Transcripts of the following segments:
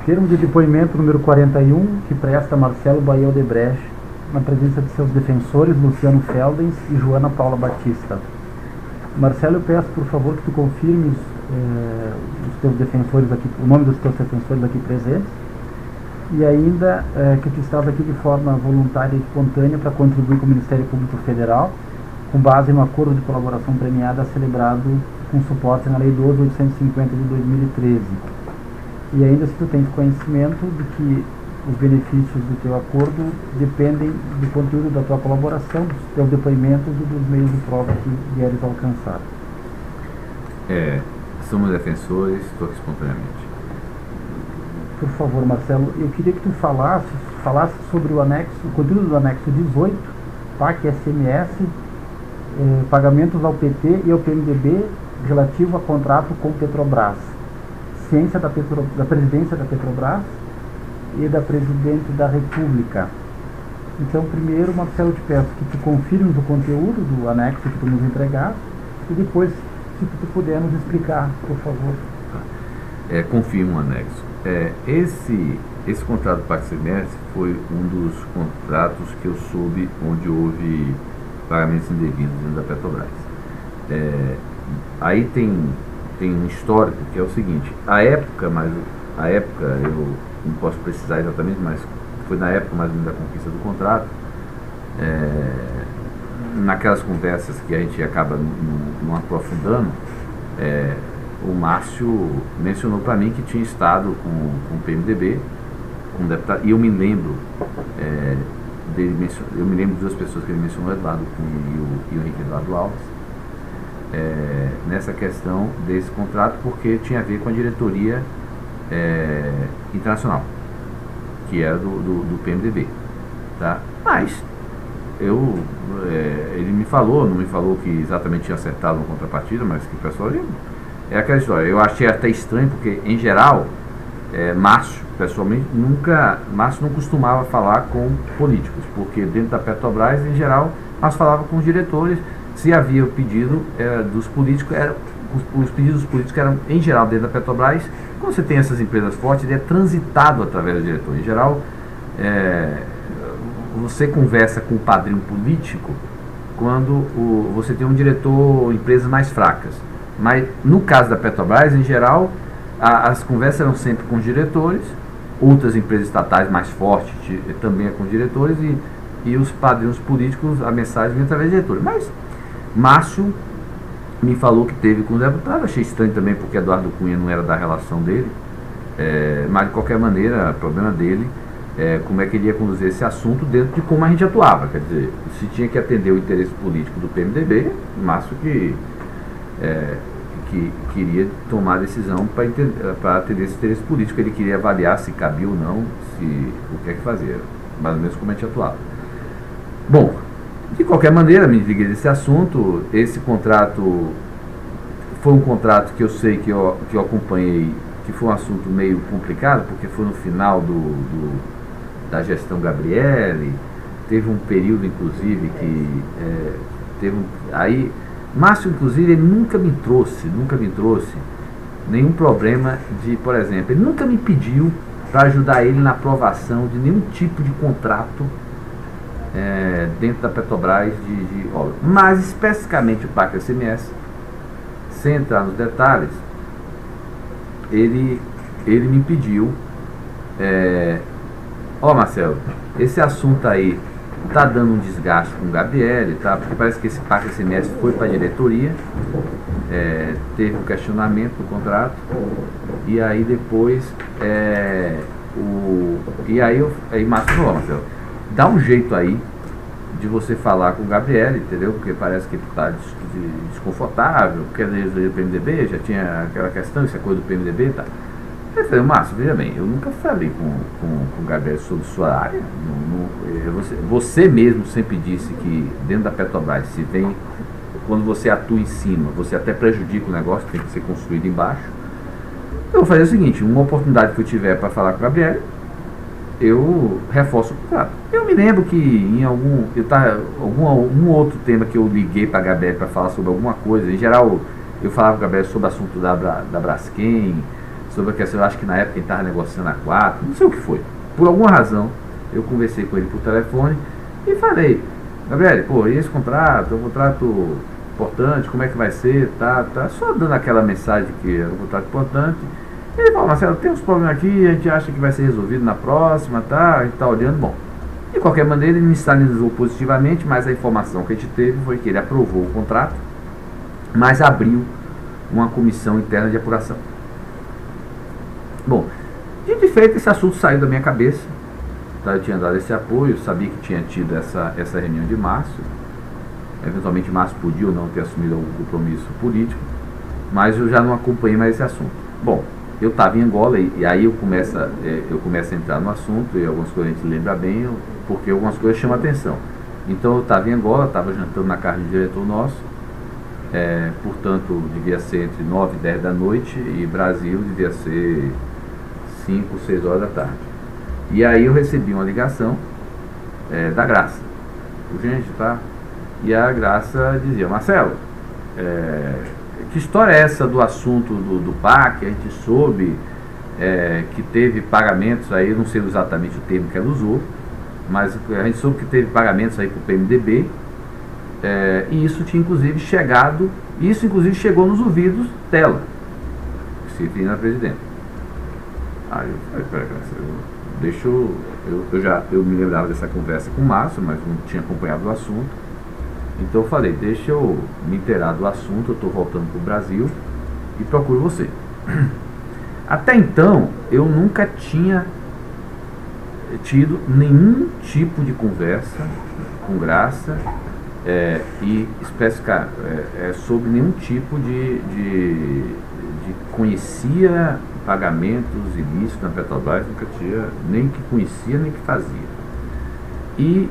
Termo de depoimento número 41, que presta Marcelo Baia Odebrecht, na presença de seus defensores, Luciano Feldens e Joana Paula Batista. Marcelo, eu peço, por favor, que tu confirmes os teus defensores aqui, o nome dos teus defensores aqui presentes, e ainda que tu estás aqui de forma voluntária e espontânea para contribuir com o Ministério Público Federal, com base no acordo de colaboração premiada celebrado com suporte na Lei 12.850 de 2013. E ainda se tu tens conhecimento de que os benefícios do teu acordo dependem do conteúdo da tua colaboração, dos teus depoimentos e dos meios de prova que vieres alcançar. Somos defensores, estou aqui espontaneamente. Por favor, Marcelo, eu queria que tu falasse sobre o conteúdo do anexo 18, PAC SMS, pagamentos ao PT e ao PMDB relativo a contrato com Petrobras, ciência da presidência da Petrobras e da presidente da República. Então, primeiro, Marcelo, te peço que tu confirmes o conteúdo do anexo que tu nos entregaste e depois, se tu puder nos explicar, por favor. Confirmo o anexo. Esse contrato do PAC-SMS foi um dos contratos que eu soube onde houve pagamentos indevidos dentro da Petrobras. Aí tem um histórico que é o seguinte: a época eu não posso precisar exatamente, mas foi na época mais ou menos da conquista do contrato, naquelas conversas que a gente acaba não aprofundando, o Márcio mencionou para mim que tinha estado com o PMDB, com o deputado, e eu me lembro eu me lembro de duas pessoas que ele mencionou, o Eduardo Cunha e o Henrique Eduardo Alves, nessa questão desse contrato, porque tinha a ver com a diretoria internacional, que era do PMDB, tá? Mas ele me falou, não me falou que exatamente tinha acertado uma contrapartida, mas que o pessoal é aquela história. Eu achei até estranho, porque em geral Márcio, pessoalmente, Márcio não costumava falar com políticos, porque dentro da Petrobras, em geral, Márcio falava com os diretores. Se havia o pedido dos políticos, os pedidos dos políticos eram, em geral, dentro da Petrobras. Quando você tem essas empresas fortes, ele é transitado através do diretor. Em geral, você conversa com o padrinho político quando você tem um diretor, empresas mais fracas. Mas no caso da Petrobras, em geral, as conversas eram sempre com os diretores. Outras empresas estatais mais fortes também é com os diretores, e os padrinhos políticos, a mensagem vem através dos diretores. Mas Márcio me falou que teve com o deputado. Achei estranho também, porque Eduardo Cunha não era da relação dele, mas de qualquer maneira, o problema dele como é que ele ia conduzir esse assunto dentro de como a gente atuava. Quer dizer, se tinha que atender o interesse político do PMDB, Márcio que queria tomar a decisão para atender esse interesse político. Ele queria avaliar se cabia ou não, o que é que fazer, mais ou menos como a gente atuava. Bom, de qualquer maneira, me desliguei desse assunto. Esse contrato foi um contrato que eu sei que eu acompanhei, que foi um assunto meio complicado, porque foi no final da gestão Gabrielli. Teve um período, inclusive, que aí Márcio, inclusive, ele nunca me trouxe nenhum problema de, por exemplo, ele nunca me pediu para ajudar ele na aprovação de nenhum tipo de contrato dentro da Petrobras de obra. Mas especificamente o PAC SMS, sem entrar nos detalhes, ele me pediu, Marcelo, esse assunto aí está dando um desgaste com o Gabrielli, tá? Porque parece que esse PAC SMS foi para a diretoria, teve um questionamento do contrato, e aí depois aí Márcio falou: Marcelo, dá um jeito aí de você falar com o Gabrielli, entendeu? Porque parece que ele está desconfortável, porque às vezes o PMDB já tinha aquela questão, isso é coisa do PMDB, tá? Eu falei: Márcio, veja bem, eu nunca falei com o Gabriel sobre sua área. Você mesmo sempre disse que dentro da Petrobras, quando você atua em cima, você até prejudica o negócio, tem que ser construído embaixo. Eu vou fazer o seguinte: uma oportunidade que eu tiver para falar com o Gabriel, eu reforço o contrato. Eu me lembro que em algum outro tema que eu liguei para a Gabriel para falar sobre alguma coisa, em geral eu falava com a Gabriel sobre o assunto da Braskem, sobre a questão, eu acho que na época ele estava negociando a 4, não sei o que foi. Por alguma razão, eu conversei com ele por telefone e falei, Gabriel, pô, e esse contrato, é um contrato importante, como é que vai ser, tá, só dando aquela mensagem que era um contrato importante. Ele falou, Marcelo, tem uns problemas aqui, a gente acha que vai ser resolvido na próxima, tá, a gente tá olhando, bom. De qualquer maneira, ele me sinalizou positivamente, mas a informação que a gente teve foi que ele aprovou o contrato, mas abriu uma comissão interna de apuração. Bom, dito e feito, esse assunto saiu da minha cabeça, tá? Eu tinha dado esse apoio, sabia que tinha tido essa reunião de Márcio, eventualmente Márcio podia ou não ter assumido algum compromisso político, mas eu já não acompanhei mais esse assunto. Bom, eu estava em Angola e aí eu começo a entrar no assunto e algumas coisas a gente lembra bem, porque algumas coisas chamam a atenção. Então eu estava em Angola, estava jantando na casa do diretor nosso, portanto devia ser entre 9 e 10 da noite e Brasil devia ser 5, 6 horas da tarde. E aí eu recebi uma ligação da Graça, urgente, tá? E a Graça dizia, Marcelo, que história é essa do assunto do PAC? A gente soube que teve pagamentos aí, não sei exatamente o termo que ela usou, mas a gente soube que teve pagamentos aí para o PMDB, e isso tinha inclusive chegado, isso inclusive chegou nos ouvidos dela, Citrina presidente. Aí eu falei, eu me lembrava dessa conversa com o Márcio, mas não tinha acompanhado o assunto. Então eu falei, deixa eu me inteirar do assunto, eu estou voltando para o Brasil e procuro você. Até então, eu nunca tinha tido nenhum tipo de conversa com Graça e especificar sobre nenhum tipo de conhecia pagamentos ilícitos na Petrobras, nunca tinha, nem que conhecia, nem que fazia. E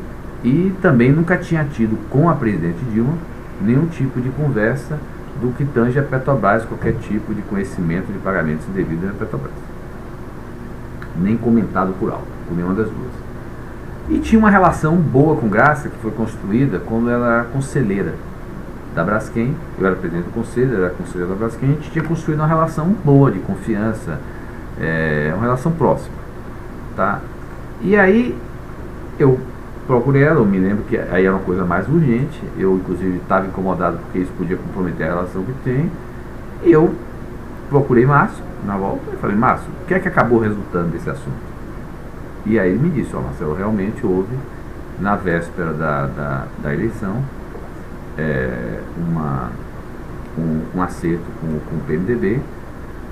também nunca tinha tido com a presidente Dilma nenhum tipo de conversa do que tange a Petrobras, qualquer tipo de conhecimento de pagamentos indevidos na Petrobras. Nem comentado por alto, por nenhuma das duas. E tinha uma relação boa com Graça, que foi construída quando ela era conselheira da Braskem. Eu era presidente do conselho, ela era conselheira da Braskem. A gente tinha construído uma relação boa, de confiança, uma relação próxima, tá? E aí eu procurei ela, eu me lembro que aí era uma coisa mais urgente, eu inclusive estava incomodado porque isso podia comprometer a relação que tem, e eu procurei Márcio na volta e falei, Márcio, o que é que acabou resultando desse assunto? E aí ele me disse, Marcelo, realmente houve, na véspera da eleição, um acerto com o PMDB,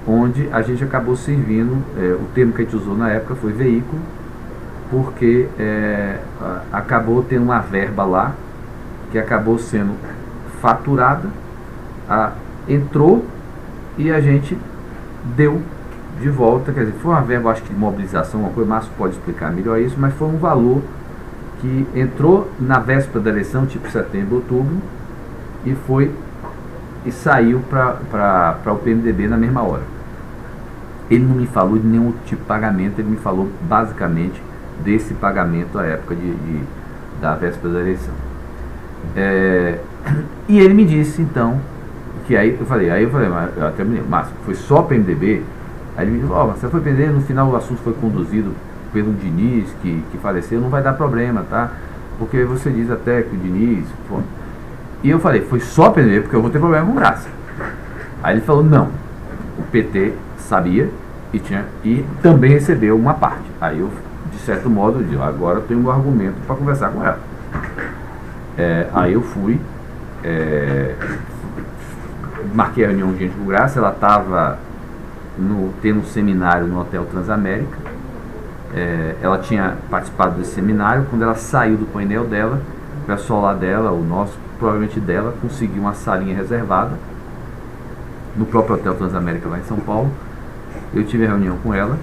onde a gente acabou servindo, o termo que a gente usou na época foi veículo, porque acabou tendo uma verba lá, que acabou sendo faturada, entrou e a gente deu de volta, quer dizer, foi uma verba, acho que de mobilização, uma coisa, o Márcio pode explicar melhor isso, mas foi um valor que entrou na véspera da eleição, tipo setembro, outubro, e saiu para o PMDB na mesma hora. Ele não me falou de nenhum tipo de pagamento, ele me falou basicamente desse pagamento à época da véspera da eleição. E ele me disse então, que aí eu falei, mas eu até me lembro, Márcio, foi só PMDB? Aí ele me disse, você foi PMDB, no final o assunto foi conduzido pelo Diniz, que faleceu, não vai dar problema, tá? Porque você diz até que o Diniz... Pô. E eu falei, foi só PMDB, porque eu vou ter problema com Graça. Aí ele falou, não, o PT sabia e também recebeu uma parte. Aí eu, de certo modo, eu disse, agora eu tenho um argumento para conversar com ela. Aí eu fui, marquei a reunião urgente com Graça, ela estava tendo um seminário no Hotel Transamérica. Ela tinha participado desse seminário. Quando ela saiu do painel dela, o pessoal lá dela, o nosso, provavelmente dela, conseguiu uma salinha reservada no próprio Hotel Transamérica lá em São Paulo. Eu tive a reunião com ela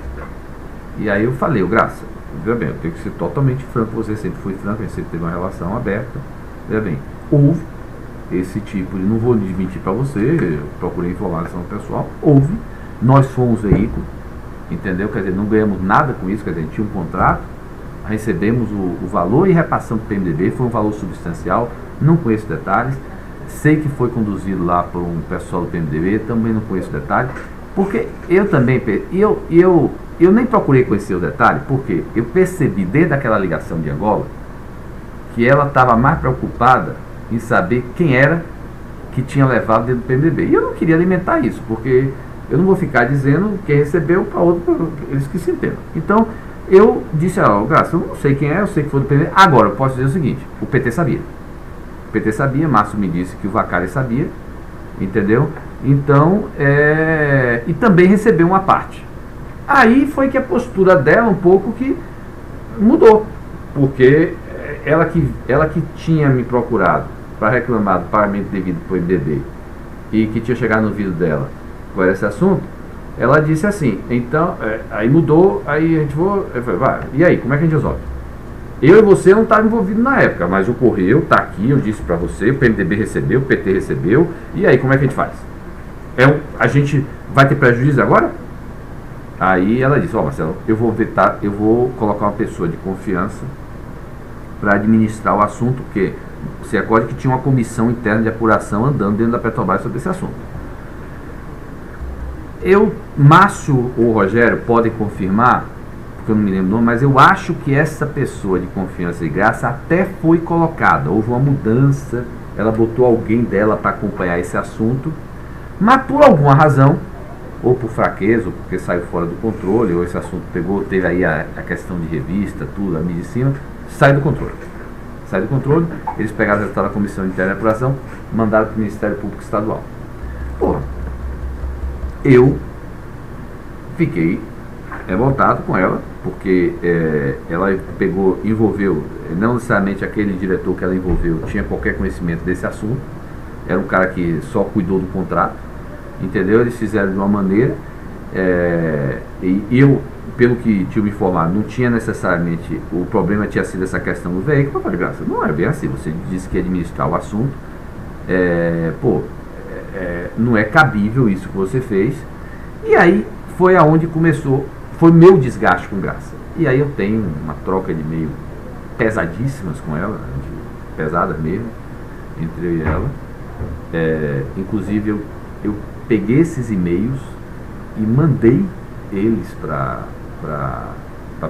e aí eu falei, Graça, veja bem, eu tenho que ser totalmente franco, você sempre foi franco, a gente sempre teve uma relação aberta, veja bem, houve esse tipo de, não vou desmentir para você, eu procurei informação pessoal, houve, nós fomos veículo, entendeu? Quer dizer, não ganhamos nada com isso, quer dizer, a gente tinha um contrato, recebemos o valor e repassão do PMDB, foi um valor substancial, não conheço detalhes, sei que foi conduzido lá por um pessoal do PMDB, também não conheço detalhes, Porque eu também, eu nem procurei conhecer o detalhe, porque eu percebi desde aquela ligação de Angola que ela estava mais preocupada em saber quem era que tinha levado dentro do PMDB. E eu não queria alimentar isso, porque eu não vou ficar dizendo quem recebeu para outro, eles que se entendam. Então, eu disse, Graça, eu não sei quem é, eu sei que foi do PMDB. Agora, eu posso dizer o seguinte, o PT sabia. O PT sabia, Márcio me disse que o Vacari sabia, entendeu? Então, e também recebeu uma parte. Aí foi que a postura dela um pouco que mudou, porque ela que tinha me procurado para reclamar do pagamento devido para o MDB e que tinha chegado no ouvido dela qual era esse assunto, ela disse assim, então, aí mudou, aí a gente vai, e aí, como é que a gente resolve? Eu e você não estavam envolvidos na época, mas ocorreu, está aqui, eu disse para você, o PMDB recebeu, o PT recebeu, e aí, como é que a gente faz? A gente vai ter prejuízo agora? Aí ela disse, Marcelo, eu vou colocar uma pessoa de confiança para administrar o assunto, porque você acorde que tinha uma comissão interna de apuração andando dentro da Petrobras sobre esse assunto. Márcio ou Rogério podem confirmar, porque eu não me lembro o nome, mas eu acho que essa pessoa de confiança e graça até foi colocada, houve uma mudança, ela botou alguém dela para acompanhar esse assunto, mas por alguma razão, ou por fraqueza, ou porque saiu fora do controle, ou esse assunto teve aí a questão de revista, tudo, a mídia em cima, sai do controle. Sai do controle, eles pegaram o resultado da Comissão Interna de Apuração, mandaram para o Ministério Público Estadual. Porra, eu fiquei revoltado com ela, porque ela envolveu, não necessariamente aquele diretor que ela envolveu tinha qualquer conhecimento desse assunto, era um cara que só cuidou do contrato, entendeu? Eles fizeram de uma maneira, e eu, pelo que tinha me informado, não tinha necessariamente, o problema tinha sido essa questão do veículo. Eu falei, Graça, não é bem assim, você disse que ia administrar o assunto, não é cabível isso que você fez. E aí foi aonde começou, foi meu desgaste com Graça. E aí eu tenho uma troca de e-mail pesadíssimas com ela, pesadas mesmo, entre eu e ela. Inclusive eu peguei esses e-mails e mandei eles para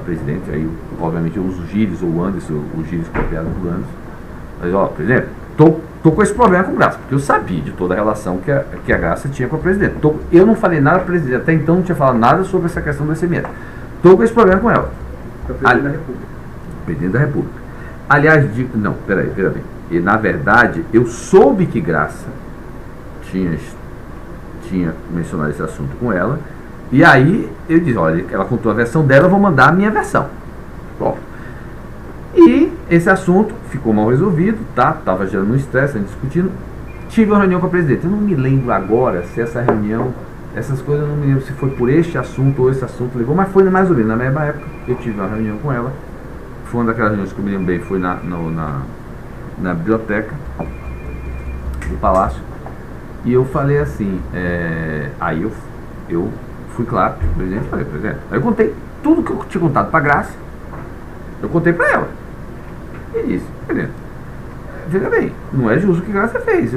presidente. Aí obviamente eu uso o Gilles ou o Anderson, o Gilles copiado por Anderson. Mas presidente, tô com esse problema com Graça, porque eu sabia de toda a relação que a Graça tinha com a presidente. Eu não falei nada para a presidente, até então não tinha falado nada sobre essa questão do SMS. Tô com esse problema com ela. O presidente da República. Presidente da República. Aliás, não, peraí, e na verdade eu soube que Graça tinha mencionado esse assunto com ela, e aí eu disse, olha, ela contou a versão dela, eu vou mandar a minha versão. Bom, e esse assunto ficou mal resolvido, tá? Tava gerando um estresse, a gente discutindo. Tive uma reunião com a presidente. Eu não me lembro agora se essa reunião, essas coisas, eu não me lembro se foi por este assunto ou esse assunto levou, mas foi mais ou menos na mesma época. Eu tive uma reunião com ela. Foi uma daquelas reuniões que eu me lembrei, foi na biblioteca do Palácio. E eu falei assim, aí eu fui claro, o presidente, falei, presidente, aí eu contei tudo que eu tinha contado para Graça, eu contei para ela. E disse, presidente, veja bem, não é justo o que Graça fez.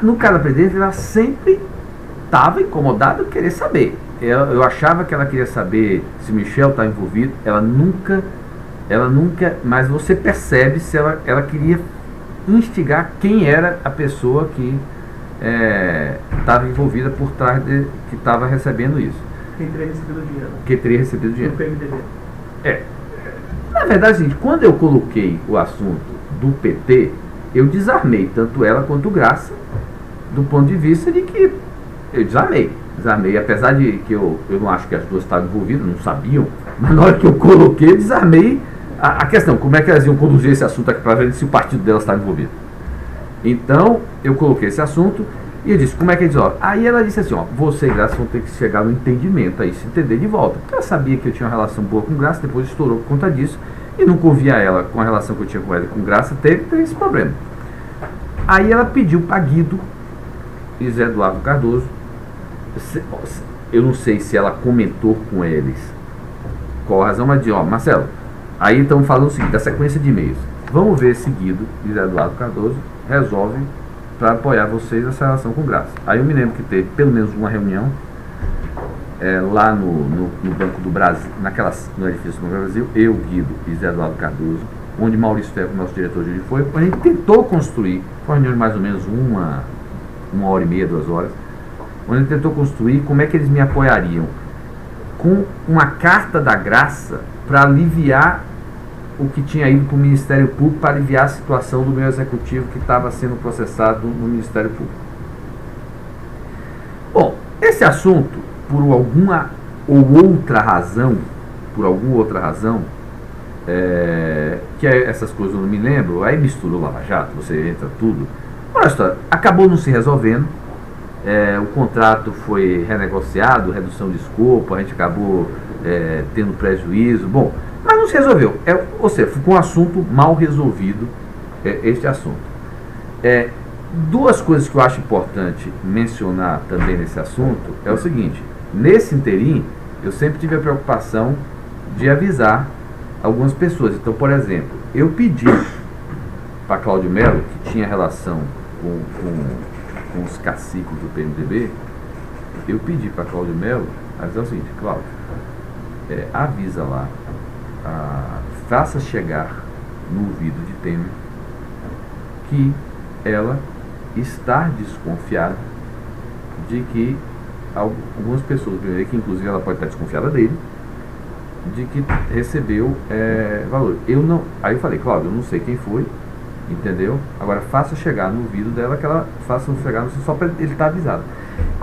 No caso da presidente, ela sempre estava incomodada de querer saber. Eu achava que ela queria saber se Michel está envolvido, ela nunca, mas você percebe se ela queria instigar quem era a pessoa que estava envolvida por trás que estava recebendo isso. Quem teria recebido o dinheiro. Quem teria recebido o dinheiro. Do PMDB. Na verdade, gente, quando eu coloquei o assunto do PT, eu desarmei tanto ela quanto Graça, do ponto de vista de que eu desarmei, apesar de que eu não acho que as duas estavam envolvidas, não sabiam, mas na hora que eu coloquei, eu desarmei a questão, como é que elas iam conduzir esse assunto aqui para ver se o partido delas estava envolvido. Então, eu coloquei esse assunto e eu disse, como é que eles dizem? Aí ela disse assim, você e Graça vão ter que chegar no entendimento aí, se entender de volta. Porque ela sabia que eu tinha uma relação boa com Graça, depois estourou por conta disso, e nunca ouvia ela com a relação que eu tinha com ela e com Graça, teve esse problema. Aí ela pediu para Guido e Zé Eduardo Cardoso, eu não sei se ela comentou com eles qual a razão, mas disse, Marcelo, aí estamos falando o seguinte, da sequência de e-mails. Vamos ver se Guido e Zé Eduardo Cardoso resolvem para apoiar vocês nessa relação com Graça. Aí eu me lembro que teve pelo menos uma reunião lá no Banco do Brasil, no edifício do Banco do Brasil, eu, Guido e Zé Eduardo Cardoso, onde Maurício Ferro, nosso diretor de foi, a gente tentou construir, foi uma reunião de mais ou menos uma hora e meia, 2 horas, onde a gente tentou construir como é que eles me apoiariam com uma carta da Graça para aliviar o que tinha ido para o Ministério Público, para aliviar a situação do meu executivo que estava sendo processado no Ministério Público. Bom, esse assunto, por alguma outra razão, que essas coisas eu não me lembro, aí mistura o Lava Jato, você entra tudo. Olha a história, acabou não se resolvendo, o contrato foi renegociado, redução de escopo, a gente acabou tendo prejuízo, bom, mas não se resolveu. Ou seja, ficou um assunto mal resolvido, este assunto. Duas coisas que eu acho importante mencionar também nesse assunto é o seguinte: nesse interim, eu sempre tive a preocupação de avisar algumas pessoas. Então, por exemplo, eu pedi para Cláudio Melo, que tinha relação com os caciques do PMDB, eu pedi para Cláudio Melo a dizer o seguinte: Cláudio, avisa lá, faça chegar no ouvido de Temer que ela está desconfiada de que algumas pessoas, que inclusive ela pode estar desconfiada dele, de que recebeu valor. Aí eu falei, Cláudio, eu não sei quem foi, entendeu? Agora faça chegar no ouvido dela, que ela faça chegar no só para ele estar avisado.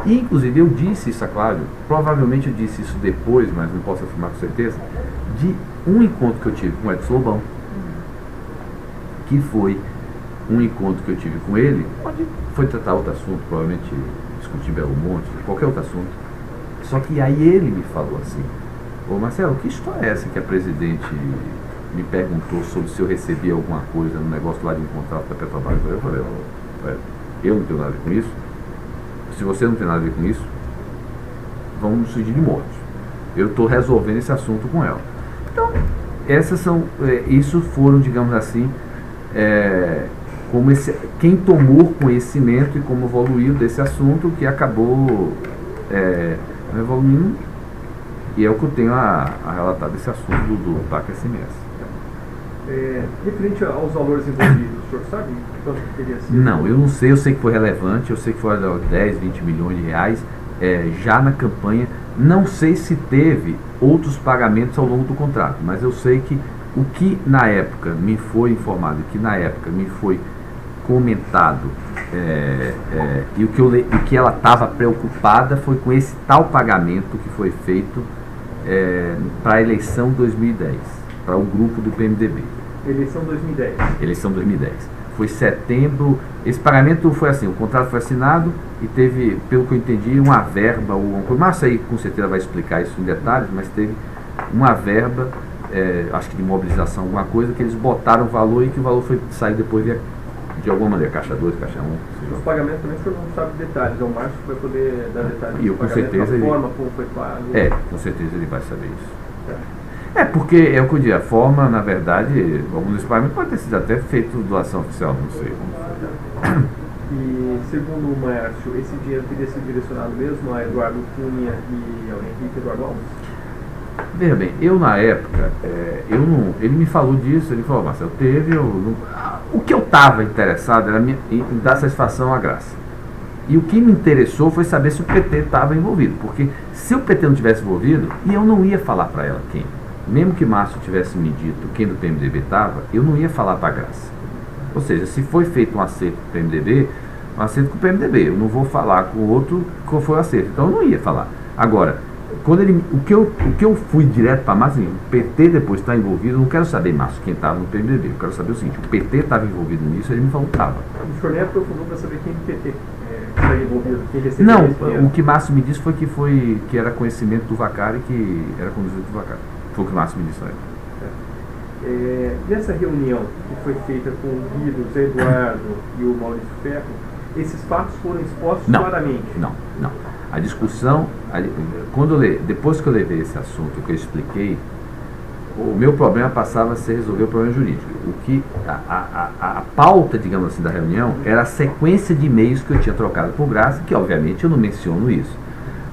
E inclusive eu disse isso a Cláudio, provavelmente eu disse isso depois, mas não posso afirmar com certeza, de um encontro que eu tive com o Edson Lobão, que foi um encontro que eu tive com ele, onde foi tratar outro assunto, provavelmente discutir Belo Monte, qualquer outro assunto. Só que aí ele me falou assim: ô Marcelo, que história é essa que a presidente me perguntou sobre se eu recebia alguma coisa no negócio lá de um contrato da Petrobras? Eu falei, eu não tenho nada a ver com isso. Se você não tem nada a ver com isso, vamos nos decidir de morte. Eu estou resolvendo esse assunto com ela. Então, isso foram, digamos assim, quem tomou conhecimento e como evoluiu desse assunto, que acabou evoluindo, e é o que eu tenho a relatar desse assunto do PAC SMS. Referente aos valores envolvidos, o senhor sabe quanto teria sido? Não, eu não sei, eu sei que foi relevante, eu sei que foi 10, 20 milhões de reais já na campanha. Não sei se teve outros pagamentos ao longo do contrato, mas eu sei que o que na época me foi informado, o que na época me foi comentado, e o que ela estava preocupada foi com esse tal pagamento que foi feito para a eleição 2010, para o grupo do PMDB. Eleição 2010. Eleição 2010. Foi setembro. Esse pagamento foi assim: o contrato foi assinado e teve, pelo que eu entendi, uma verba. O Márcio aí com certeza vai explicar isso em detalhes, mas teve uma verba, acho que de mobilização, alguma coisa, que eles botaram o valor e que o valor foi sair depois de alguma maneira, caixa 2, caixa 1. Os pagamentos também o senhor não sabe detalhes, o Márcio vai poder dar detalhes. E eu com certeza ele... forma como foi pago. Com certeza ele vai saber isso. Porque é o que eu digo, a forma, na verdade, alguns desses pagamentos pode ter sido até feito doação oficial, não sei. E segundo o Márcio, esse dinheiro teria sido direcionado mesmo a Eduardo Cunha e ao Henrique Eduardo Alves? Veja bem, eu na época, ele me falou disso, ele falou, Marcelo, o que eu estava interessado era em dar satisfação à Graça. E o que me interessou foi saber se o PT estava envolvido, porque se o PT não tivesse envolvido, e eu não ia falar para ela quem. Mesmo que Márcio tivesse me dito quem do PMDB estava, eu não ia falar para a Graça. Ou seja, se foi feito um acerto com o PMDB, um acerto com o PMDB, eu não vou falar com o outro qual foi o acerto. Então eu não ia falar. Agora, o que eu fui direto para Márcio, o PT depois está envolvido, eu não quero saber, Márcio, quem estava no PMDB. Eu quero saber o seguinte: o PT estava envolvido nisso, ele me falou que estava. O senhor nem aprofundou para saber quem do PT está envolvido, quem recebeu não, esse dinheiro? O que Márcio me disse foi que era conhecimento do Vacari, que era conduzido do Vacari. Foi o que o Márcio me disse. Nessa reunião que foi feita com o Guido, o Zé Eduardo e o Maurício Ferro, esses fatos foram expostos claramente? Não. A discussão, depois que eu levei esse assunto, que eu expliquei, o meu problema passava a ser resolver o problema jurídico. O que a pauta, digamos assim, da reunião era a sequência de e-mails que eu tinha trocado por Graça, que obviamente eu não menciono isso.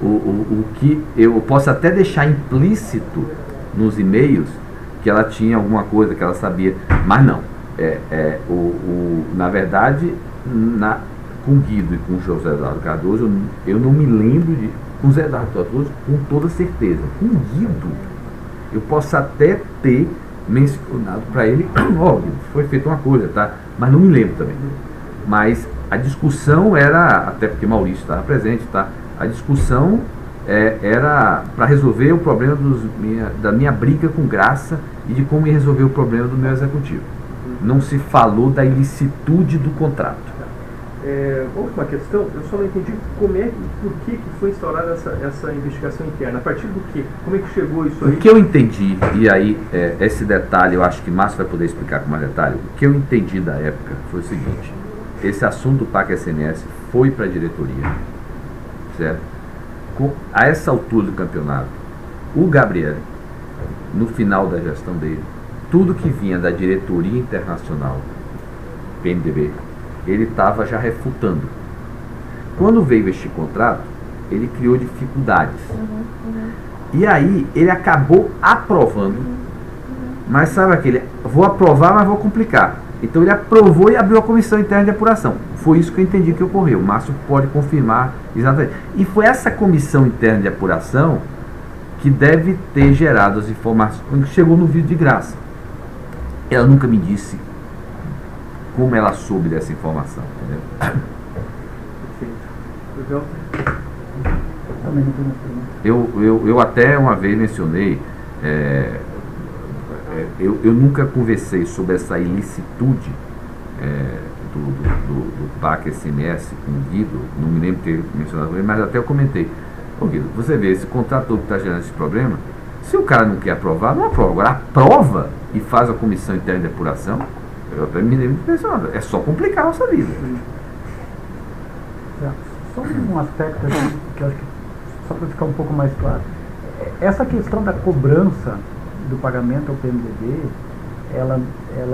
O que eu posso até deixar implícito nos e-mails que ela tinha alguma coisa que ela sabia, mas não. Na verdade, com o Guido e com o José Eduardo Cardoso, eu não me lembro de. Com o José Eduardo Cardoso, com toda certeza. Com o Guido, eu posso até ter mencionado para ele, ó, foi feita uma coisa, tá? Mas não me lembro também. Mas a discussão era, até porque Maurício estava presente, tá? A discussão era para resolver o problema da minha briga com Graça e de como ia resolver o problema do meu executivo. Não se falou da ilicitude do contrato. Última questão, eu só não entendi por que foi instaurada essa investigação interna, a partir do quê? Como é que chegou isso aí? O que eu entendi, e aí esse detalhe eu acho que Márcio vai poder explicar com mais detalhe, o que eu entendi da época foi o seguinte: esse assunto do PAC-SMS foi para a diretoria, certo? A essa altura do campeonato, o Gabriel, no final da gestão dele, tudo que vinha da diretoria internacional, PMDB, ele estava já refutando. Quando veio este contrato, ele criou dificuldades. E aí, ele acabou aprovando, mas sabe aquele, vou aprovar, mas vou complicar. Então ele aprovou e abriu a comissão interna de apuração. Foi isso que eu entendi que ocorreu. O Márcio pode confirmar exatamente. E foi essa comissão interna de apuração que deve ter gerado as informações que chegou no vídeo de Graça. Ela nunca me disse como ela soube dessa informação, entendeu? Eu até uma vez mencionei, eu nunca conversei sobre essa ilicitude do PAC-SMS com o Guido, não me lembro de ter mencionado com ele, mas até eu comentei: ô Guido, você vê, esse contrato que está gerando esse problema, se o cara não quer aprovar, não aprova. Agora aprova e faz a comissão interna de apuração. Eu até me lembro de pensar, é só complicar a nossa vida. Só um aspecto aqui, que eu acho que, só para ficar um pouco mais claro, essa questão da cobrança do pagamento ao PMDB, ela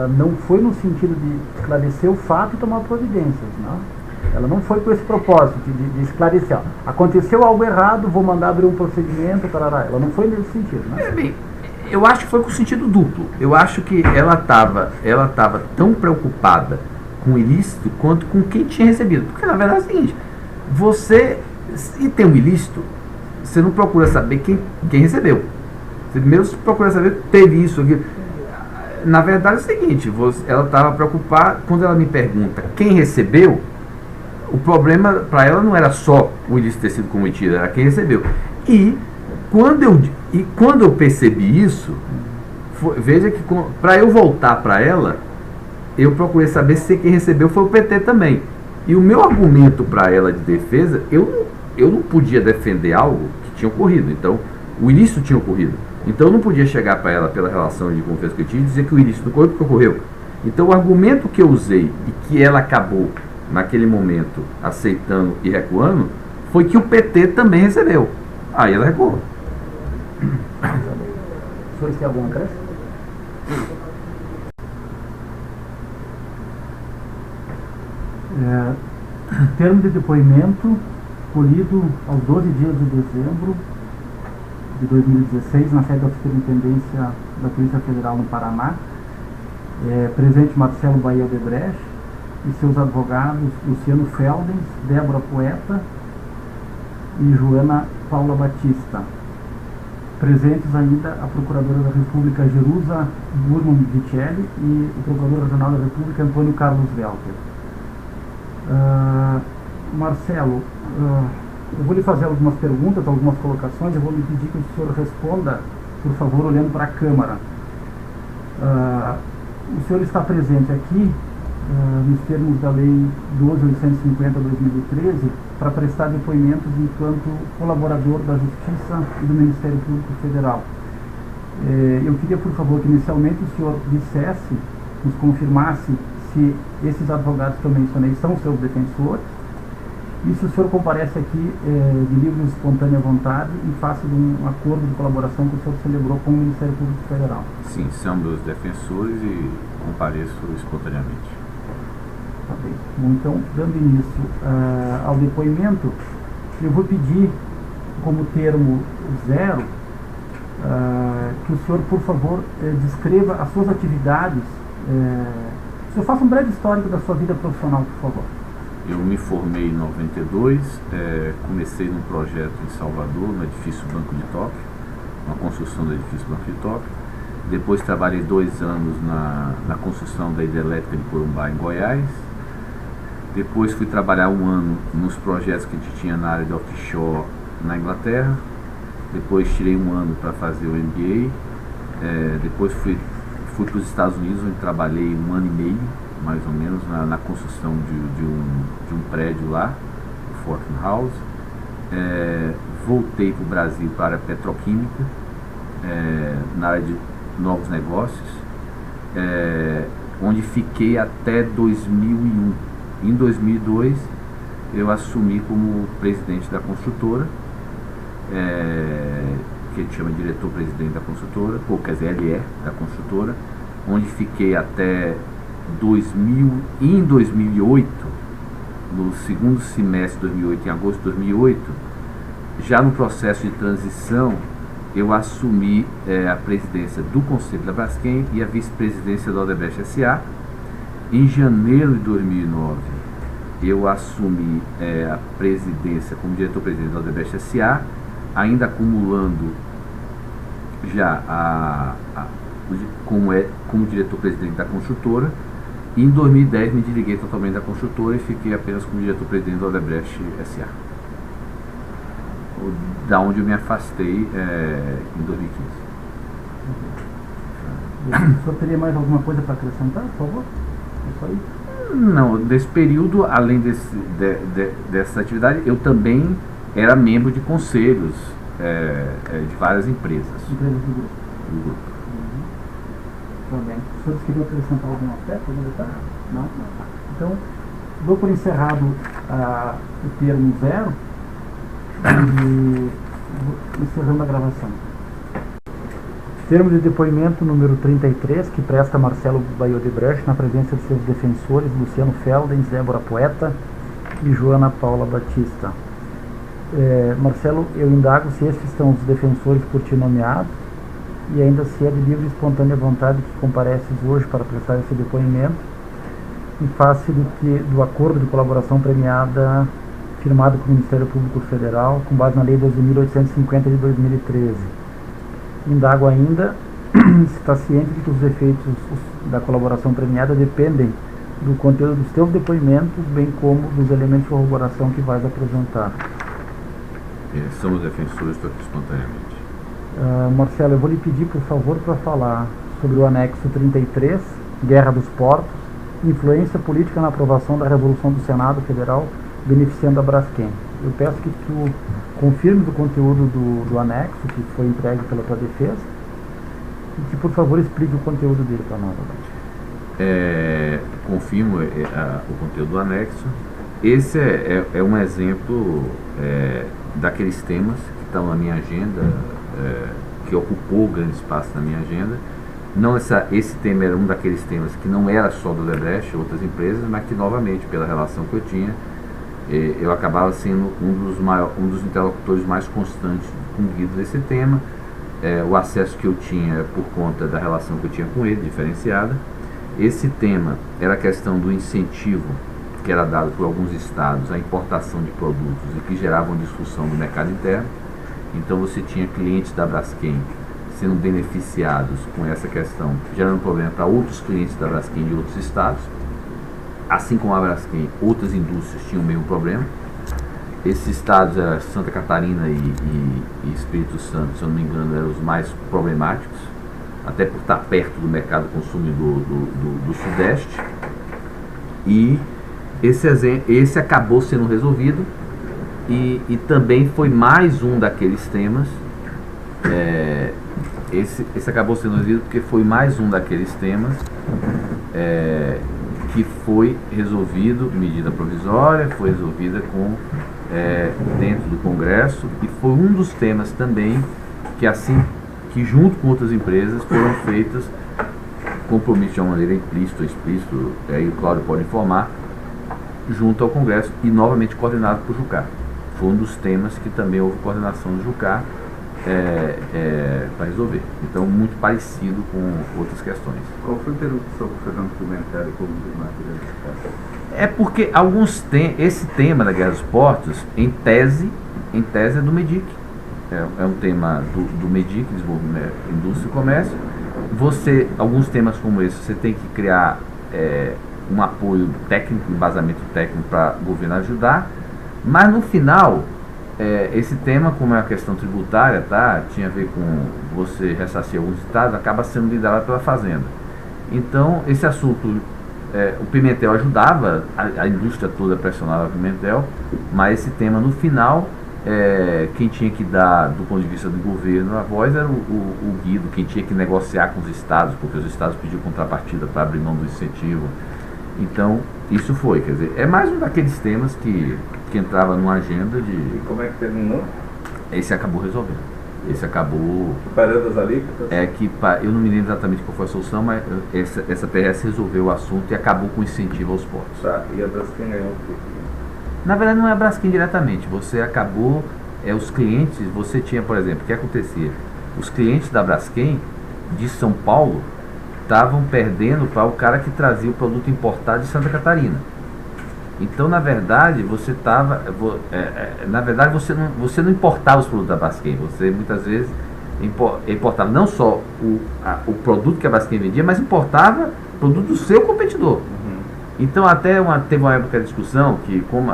não foi no sentido de esclarecer o fato e tomar providências, não? Ela não foi com esse propósito de esclarecer, ó, aconteceu algo errado, vou mandar abrir um procedimento, tarará. Ela não foi nesse sentido, né? Bem, eu acho que foi com sentido duplo. Eu acho que ela estava tão preocupada com o ilícito quanto com quem tinha recebido. Porque na verdade é o seguinte: você, se tem um ilícito, você não procura saber quem recebeu. Você primeiro procura saber que teve isso aqui. Na verdade é o seguinte: ela estava preocupada. Quando ela me pergunta quem recebeu, o problema para ela não era só o ilícito ter sido cometido, era quem recebeu. E quando eu percebi isso, veja que para eu voltar para ela, eu procurei saber se quem recebeu foi o PT também. E o meu argumento para ela de defesa, eu não podia defender algo que tinha ocorrido. Então, o ilícito tinha ocorrido. Então, eu não podia chegar para ela pela relação de confiança que eu tinha e dizer que o ilícito não ocorreu porque ocorreu. Então, o argumento que eu usei e que ela acabou, naquele momento, aceitando e recuando, foi que o PT também recebeu. Aí ela recuou. O senhor tem alguma acréscimo? Termo de depoimento colhido aos 12 dias de dezembro de 2016 na sede da Superintendência da Polícia Federal no Paraná. Presente Marcelo Bahia Odebrecht e seus advogados Luciano Feldens, Débora Poeta e Joana Paula Batista. Presentes ainda a Procuradora da República Jerusa Burman Vicelli e o Procurador Regional da República Antônio Carlos Welter. Marcelo, eu vou lhe fazer algumas perguntas, algumas colocações. Eu vou lhe pedir que o senhor responda, por favor, olhando para a Câmara. O senhor está presente aqui nos termos da Lei 12.850/2013 para prestar depoimentos enquanto colaborador da Justiça e do Ministério Público Federal. Eu queria, por favor, que inicialmente o senhor dissesse, nos confirmasse se esses advogados que eu mencionei são seus defensores E se o senhor comparece aqui de livre e espontânea vontade em face de um acordo de colaboração que o senhor celebrou com o Ministério Público Federal? Sim, são meus defensores e compareço espontaneamente. Tá bem. Bom, então, dando início ao depoimento, eu vou pedir como termo 0 que o senhor, por favor, descreva as suas atividades. O senhor faça um breve histórico da sua vida profissional, por favor. Eu me formei em 92, comecei num projeto em Salvador, no edifício Banco de Tóquio, na construção do edifício Banco de Tóquio. Depois trabalhei 2 anos na construção da hidrelétrica de Corumbá, em Goiás. Depois fui trabalhar 1 ano nos projetos que a gente tinha na área de offshore na Inglaterra. Depois tirei 1 ano para fazer o MBA. Depois fui para os Estados Unidos, onde trabalhei 1 ano e meio, mais ou menos, na construção de um prédio lá, o Fortune House. Voltei para o Brasil para a petroquímica, na área de novos negócios, onde fiquei até 2001. Em 2002, eu assumi como presidente da construtora, que a gente chama de diretor-presidente da construtora, ou quer dizer, ele é da construtora, onde fiquei até 2000. E em 2008, no segundo semestre de 2008, em agosto de 2008, já no processo de transição, eu assumi a presidência do Conselho da Braskem e a vice-presidência da Odebrecht S.A. Em janeiro de 2009, eu assumi a presidência como diretor-presidente da Odebrecht S.A., ainda acumulando já como diretor-presidente da construtora. E em 2010 me desliguei totalmente da construtora e fiquei apenas como diretor-presidente da Odebrecht S.A., da onde eu me afastei em 2015. O senhor teria mais alguma coisa para acrescentar, por favor? É só isso? Não, nesse período, além dessa atividade, eu também era membro de conselhos de várias empresas. Empresas do grupo. Tá bem. O senhor queria acrescentar algum aspecto, algum detalhe? Não? Então, dou por encerrado o termo 0 e encerrando a gravação. Termo de depoimento número 33, que presta Marcelo Baio Odebrecht na presença de seus defensores Luciano Feldens, Débora Poeta e Joana Paula Batista. Marcelo, eu indago se estes são os defensores por ti nomeados e ainda se é de livre e espontânea vontade que compareces hoje para prestar esse depoimento em face do acordo de colaboração premiada firmado com o Ministério Público Federal com base na Lei 12.850 de 2013. Indago ainda se está ciente de que os efeitos da colaboração premiada dependem do conteúdo dos teus depoimentos, bem como dos elementos de corroboração que vais apresentar. Somos defensores, estou aqui espontaneamente. Marcelo, eu vou lhe pedir, por favor, para falar sobre o anexo 33, Guerra dos Portos, influência política na aprovação da resolução do Senado Federal beneficiando a Braskem. Eu peço que tu confirme o conteúdo do anexo que foi entregue pela tua defesa e que, por favor, explique o conteúdo dele para nós. Confirmo o conteúdo do anexo. Esse é um exemplo daqueles temas que estão na minha agenda, que ocupou grande espaço na minha agenda. Não esse tema era um daqueles temas que não era só do Odebrecht, outras empresas, mas que, novamente, pela relação que eu tinha, eu acabava sendo um dos interlocutores mais constantes comigo desse tema. O acesso que eu tinha por conta da relação que eu tinha com ele, diferenciada. Esse tema era a questão do incentivo que era dado por alguns estados à importação de produtos e que geravam discussão no mercado interno. Então você tinha clientes da Braskem sendo beneficiados com essa questão, gerando problema para outros clientes da Braskem de outros estados. Assim como a Braskem, outras indústrias tinham o mesmo problema. Esses estados, Santa Catarina e Espírito Santo, se eu não me engano, eram os mais problemáticos, até por estar perto do mercado consumidor do Sudeste. E esse acabou sendo resolvido e também foi mais um daqueles temas. Esse acabou sendo resolvido porque foi mais um daqueles temas que foi resolvido, medida provisória, foi resolvida dentro do Congresso, e foi um dos temas também que junto com outras empresas foram feitas compromissos de uma maneira implícita ou explícita, aí o Cláudio pode informar, junto ao Congresso e novamente coordenado por Jucá. Foi um dos temas que também houve coordenação do Jucá para resolver. Então, muito parecido com outras questões. Qual foi a interrupção com o Fernando Pimentel e com o Matheus? É porque esse tema da Guerra dos Portos, em tese é do MEDIC. É um tema do MEDIC, Desenvolvimento, Indústria e Comércio. Alguns temas como esse, você tem que criar um apoio técnico, um embasamento técnico para o governo ajudar, mas no final, esse tema, como é a questão tributária, tinha a ver com você ressarcir alguns estados, acaba sendo liderado pela Fazenda. Então, esse assunto, o Pimentel ajudava, a indústria toda pressionava o Pimentel, mas esse tema, no final, quem tinha que dar, do ponto de vista do governo, a voz era o Guido, quem tinha que negociar com os estados, porque os estados pediam contrapartida para abrir mão do incentivo. Então, isso foi, quer dizer, é mais um daqueles temas que entrava numa agenda de... E como é que terminou? Esse acabou resolvendo. Esse acabou... Parando as alíquotas? Eu não me lembro exatamente qual foi a solução, mas essa PRS resolveu o assunto e acabou com o incentivo aos portos. Tá, e a Braskem ganhou o quê? Na verdade, não é a Braskem diretamente. Você acabou... os clientes, você tinha, por exemplo, o que acontecia? Os clientes da Braskem, de São Paulo, estavam perdendo para o cara que trazia o produto importado de Santa Catarina. Então, na verdade, você não importava os produtos da Braskem. Você muitas vezes importava não só o produto que a Braskem vendia, mas importava produto do seu competidor. Uhum. Então, teve uma época de discussão que como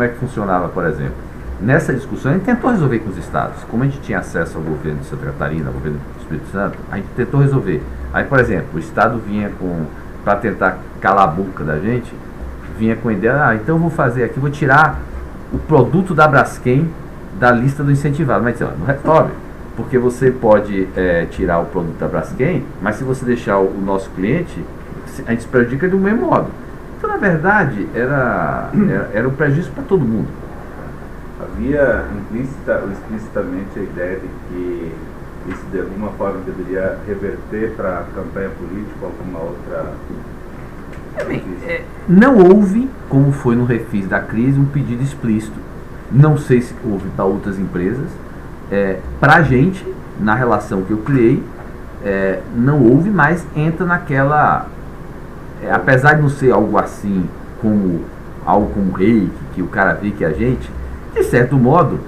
é que funcionava, por exemplo. Nessa discussão, a gente tentou resolver com os estados. Como a gente tinha acesso ao governo de Santa Catarina, ao governo do Espírito Santo, a gente tentou resolver. Aí, por exemplo, o estado vinha para tentar calar a boca da gente, vinha com a ideia, então eu vou fazer aqui, vou tirar o produto da Braskem da lista do incentivado. Mas não resolve, porque você pode tirar o produto da Braskem, mas se você deixar o nosso cliente, a gente se prejudica do mesmo modo. Então, na verdade, era um prejuízo para todo mundo. Havia implícita ou explicitamente a ideia de que isso de alguma forma deveria reverter para a campanha política ou alguma outra... Não houve, como foi no refis da crise, um pedido explícito. Não sei se houve para outras empresas. Para a gente, na relação que eu criei, não houve, mas entra naquela... apesar de não ser algo assim, algo como rei, que o cara vê que a gente, de certo modo,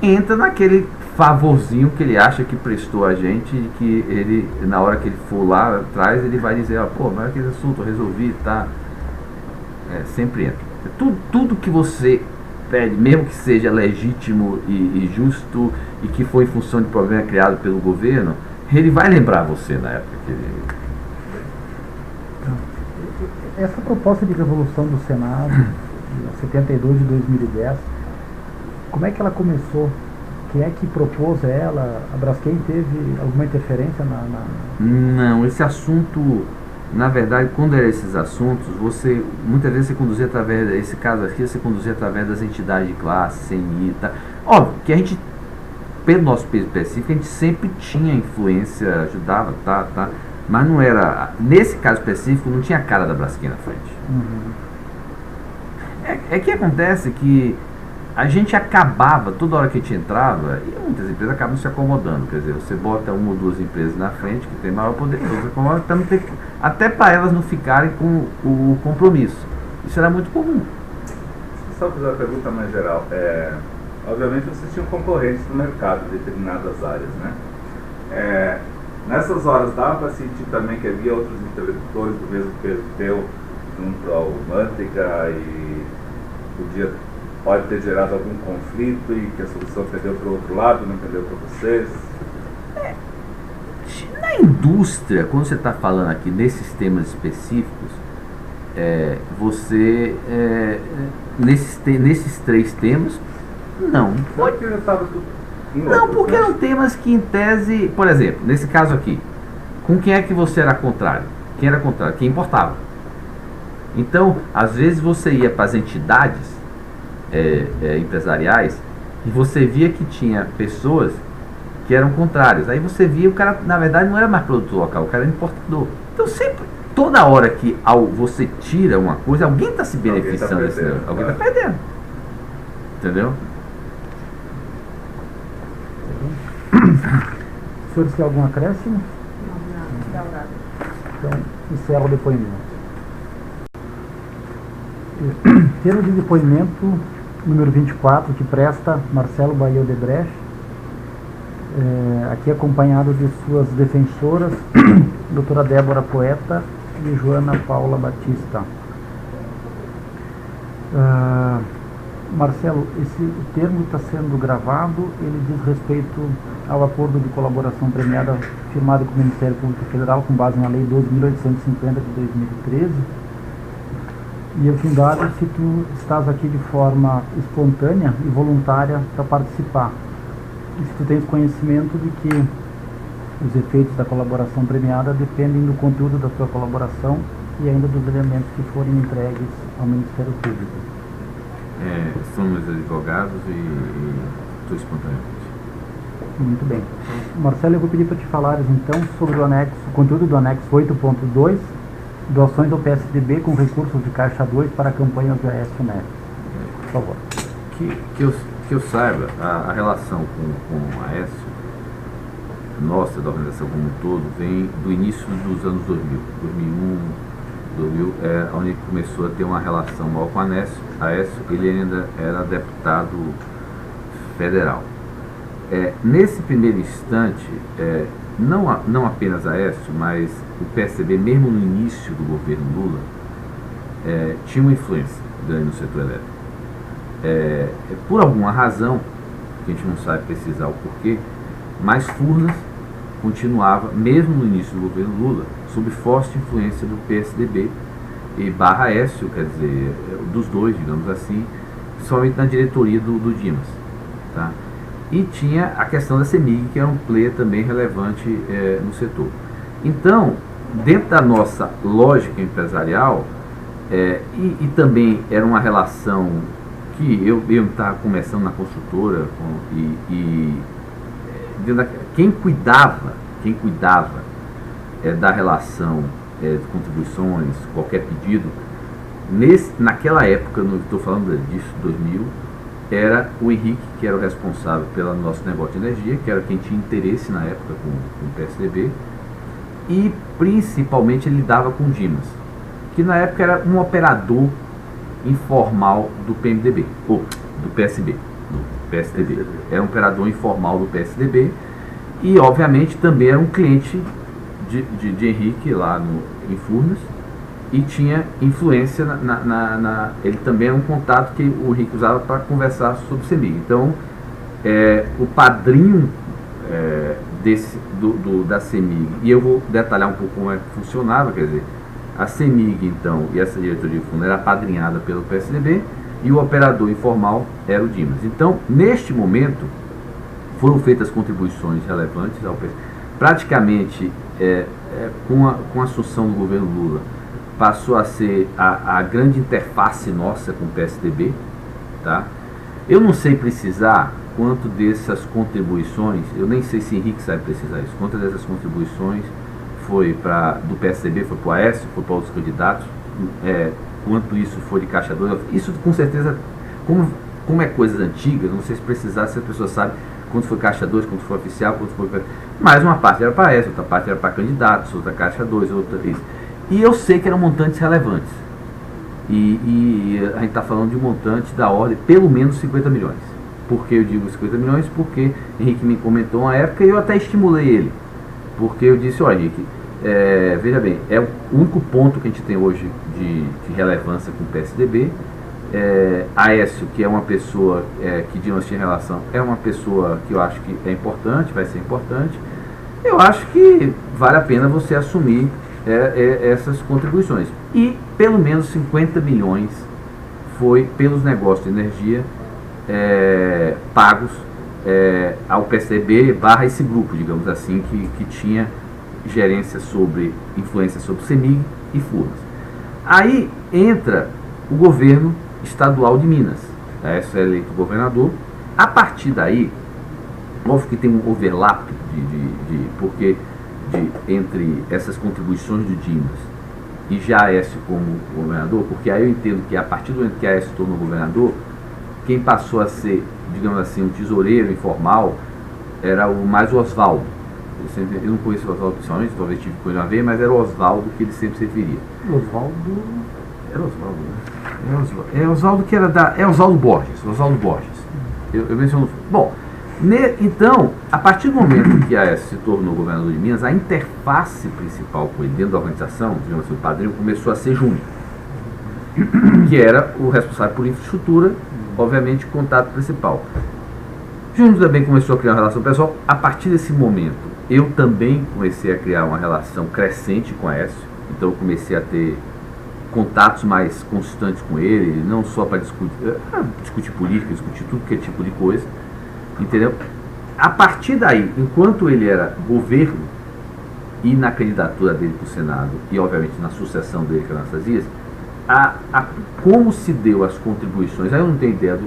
entra naquele favorzinho que ele acha que prestou a gente e que ele, na hora que ele for lá atrás, ele vai dizer, mas aquele assunto eu resolvi, tá? Sempre entra. Tudo que você pede, mesmo que seja legítimo e justo e que foi em função de problema criado pelo governo, ele vai lembrar você na época que ele... Essa proposta de resolução do Senado, 72 de 2010, como é que ela começou? Quem é que propôs ela? A Braskem teve alguma interferência Não, esse assunto, na verdade, quando eram esses assuntos, muitas vezes você conduzia através, esse caso aqui, você conduzia através das entidades de classe, CNI, tá? Óbvio que a gente, pelo nosso peso específico, a gente sempre tinha influência, ajudava, tá? Mas não era, nesse caso específico, não tinha a cara da Braskem na frente. Uhum. Que acontece que a gente acabava, toda hora que a gente entrava, e muitas empresas acabam se acomodando, quer dizer, você bota uma ou duas empresas na frente que tem maior poder, até para elas não ficarem com o compromisso. Isso era muito comum. Só fazer uma pergunta mais geral. Obviamente vocês tinham concorrentes no mercado em determinadas áreas, né? Nessas horas dava para sentir também que havia outros interlocutores do mesmo peso teu junto ao Manteiga e pode ter gerado algum conflito e que a solução pendeu para o outro lado, não pendeu para vocês? Na indústria, quando você está falando aqui nesses temas específicos, nesses três temas, não. Porque eu estava tudo em não, outros, porque né? eram temas que, em tese, por exemplo, nesse caso aqui, com quem é que você era contrário? Quem era contrário? Quem importava. Então, às vezes você ia para as entidades empresariais e você via que tinha pessoas que eram contrárias. Aí você via o cara, na verdade, não era mais produtor local, o cara era importador. Então sempre, toda hora que você tira uma coisa, alguém está se beneficiando desse negócio. Alguém está perdendo. Entendeu? Os senhores têm algum acréscimo? Não. Então, encerra o depoimento. Termo de depoimento número 24, que presta Marcelo Baia Odebrecht, aqui acompanhado de suas defensoras, doutora Débora Poeta e Joana Paula Batista. Marcelo, esse termo está sendo gravado, ele diz respeito ao acordo de colaboração premiada firmado com o Ministério Público Federal com base na Lei 12.850 de 2013. E eu te indado se tu estás aqui de forma espontânea e voluntária para participar. E se tu tens conhecimento de que os efeitos da colaboração premiada dependem do conteúdo da tua colaboração e ainda dos elementos que forem entregues ao Ministério Público. Somos advogados e estou espontaneamente. Muito bem. Marcelo, eu vou pedir para te falares então sobre o conteúdo do anexo 8.2, doações ao PSDB com recursos de Caixa 2 para campanhas do Aécio Neves. Por favor. Que eu saiba, a relação com a Aécio, nossa, da organização como um todo, vem do início dos anos 2000. 2001 é onde começou a ter uma relação maior com a Aécio. Ele ainda era deputado federal. Nesse primeiro instante, não apenas a Aécio, mas o PSDB, mesmo no início do governo Lula, tinha uma influência grande no setor elétrico. Por alguma razão, que a gente não sabe precisar o porquê, mas Furnas continuava, mesmo no início do governo Lula, sob forte influência do PSDB e barra Aécio, quer dizer, dos dois, digamos assim, principalmente na diretoria do Dimas. Tá? E tinha a questão da CEMIG, que era um player também relevante no setor. Então, dentro da nossa lógica empresarial, e também era uma relação que eu estava começando na construtora, quem cuidava da relação de contribuições, qualquer pedido, naquela época, não estou falando disso, 2000, era o Henrique, que era o responsável pelo nosso negócio de energia, que era quem tinha interesse na época com o PSDB, e principalmente ele lidava com o Dimas, que na época era um operador informal do PMDB, ou do PSB, do PSDB. Era um operador informal do PSDB e obviamente também era um cliente de Henrique lá em Furnas e tinha influência ele também era um contato que o Henrique usava para conversar sobre o CEMIG. Então o padrinho da CEMIG, e eu vou detalhar um pouco como é que funcionava, quer dizer, a CEMIG, então, e essa diretoria de fundo era apadrinhada pelo PSDB e o operador informal era o Dimas. Então, neste momento, foram feitas contribuições relevantes ao PSDB. Praticamente, com a assunção do governo Lula, passou a ser a grande interface nossa com o PSDB. Tá? Eu não sei precisar quanto dessas contribuições, eu nem sei se Henrique sabe precisar isso, quanto dessas contribuições foi do PSDB, foi para o Aécio, foi para outros candidatos, quanto isso foi de Caixa 2, isso com certeza, como é coisas antigas, não sei se precisar, se a pessoa sabe quanto foi Caixa 2, quanto foi oficial, quanto foi... Mas uma parte era para Aécio, outra parte era para candidatos, outra Caixa 2, outra isso. E eu sei que eram montantes relevantes. E a gente está falando de um montante da ordem, pelo menos 50 milhões. Por que eu digo 50 milhões? Porque Henrique me comentou uma época e eu até estimulei ele. Porque eu disse, olha, Henrique, veja bem, é o único ponto que a gente tem hoje de relevância com o PSDB. Aécio, que é uma pessoa que de nós tinha relação, é uma pessoa que eu acho que é importante, vai ser importante. Eu acho que vale a pena você assumir essas contribuições. E pelo menos 50 milhões foi pelos negócios de energia pagos ao PSDB barra esse grupo, digamos assim, que tinha gerência influência sobre CEMIG e Furnas. Aí entra o governo estadual de Minas. Aécio é eleito governador. A partir daí, óbvio que tem um overlap entre essas contribuições do Dimas e já Aécio como governador, porque aí eu entendo que a partir do momento que Aécio se tornou governador, quem passou a ser, digamos assim, um tesoureiro informal era mais o Oswaldo. Eu não conheço o Oswaldo pessoalmente, talvez tive com ele uma vez, mas era o Oswaldo que ele sempre se referia. Oswaldo. Era Oswaldo, né? É Oswaldo que era da. É Oswaldo Borges. Oswaldo Borges. Eu menciono. Bom, então, a partir do momento que Aécio se tornou governador de Minas, a interface principal com ele dentro da organização, digamos assim, o padrinho, começou a ser Júnior, que era o responsável por infraestrutura, obviamente, contato principal. Júnior também começou a criar uma relação pessoal. A partir desse momento, eu também comecei a criar uma relação crescente com Aécio, então eu comecei a ter contatos mais constantes com ele, não só para discutir política, discutir tudo que é tipo de coisa, entendeu? A partir daí, enquanto ele era governo e na candidatura dele para o Senado e obviamente na sucessão dele com Anastácio Dias, como se deu as contribuições, aí eu não tenho ideia,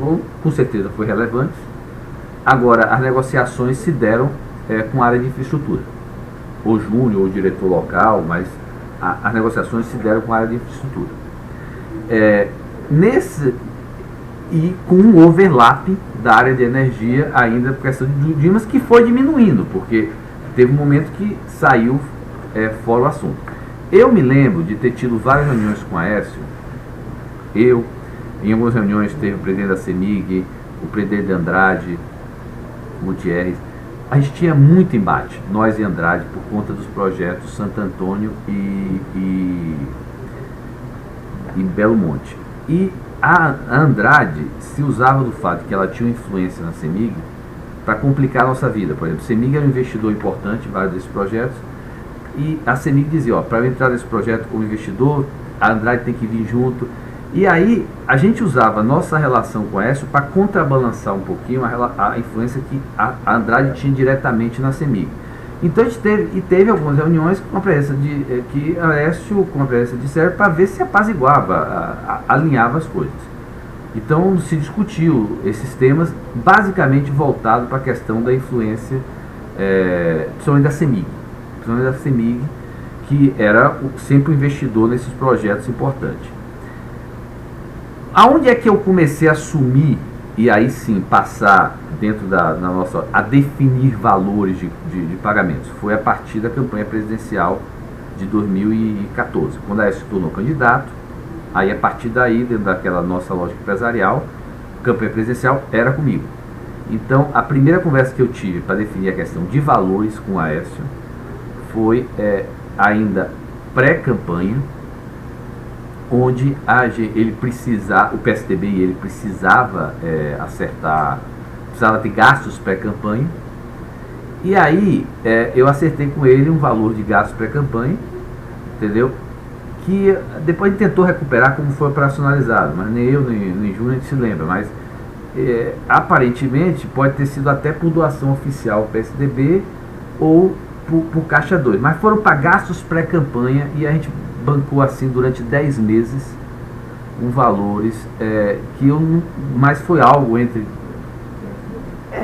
com certeza foi relevante. Agora, as negociações se deram com a área de infraestrutura, ou Júnior, ou diretor local, mas as negociações se deram com a área de infraestrutura. E com um overlap da área de energia ainda por questão de Dimas, que foi diminuindo, porque teve um momento que saiu fora o assunto. Eu me lembro de ter tido várias reuniões com a Aécio. Em algumas reuniões teve o presidente da CEMIG, o presidente de Andrade, Gutierrez. A gente tinha muito embate, nós e Andrade, por conta dos projetos Santo Antônio e Belo Monte. E a Andrade se usava do fato que ela tinha influência na CEMIG para complicar a nossa vida. Por exemplo, a CEMIG era um investidor importante em vários desses projetos, e a CEMIG dizia, para eu entrar nesse projeto como investidor, a Andrade tem que vir junto. E aí a gente usava a nossa relação com a Aécio para contrabalançar um pouquinho a influência que a Andrade tinha diretamente na CEMIG. Então a gente teve algumas reuniões com a presença que a Aécio, com a presença de Sérgio, para ver se apaziguava, alinhava as coisas. Então se discutiu esses temas basicamente voltado para a questão da influência, principalmente da CEMIG, que era sempre o investidor nesses projetos importantes. Aonde é que eu comecei a assumir e aí sim passar dentro a definir valores de pagamentos? Foi a partir da campanha presidencial de 2014, quando a Aécio se tornou candidato. Aí a partir daí, dentro daquela nossa lógica empresarial, campanha presidencial era comigo. Então a primeira conversa que eu tive para definir a questão de valores com a Aécio foi ainda pré-campanha, onde o PSDB e ele precisava precisava ter gastos pré-campanha, e aí eu acertei com ele um valor de gastos pré-campanha, entendeu? Que depois a gente tentou recuperar como foi operacionalizado, mas nem eu nem Júnior a gente se lembra, mas aparentemente pode ter sido até por doação oficial ao PSDB ou por Caixa 2, mas foram para gastos pré-campanha, e a gente bancou assim durante 10 meses valores que eu não, mas foi algo entre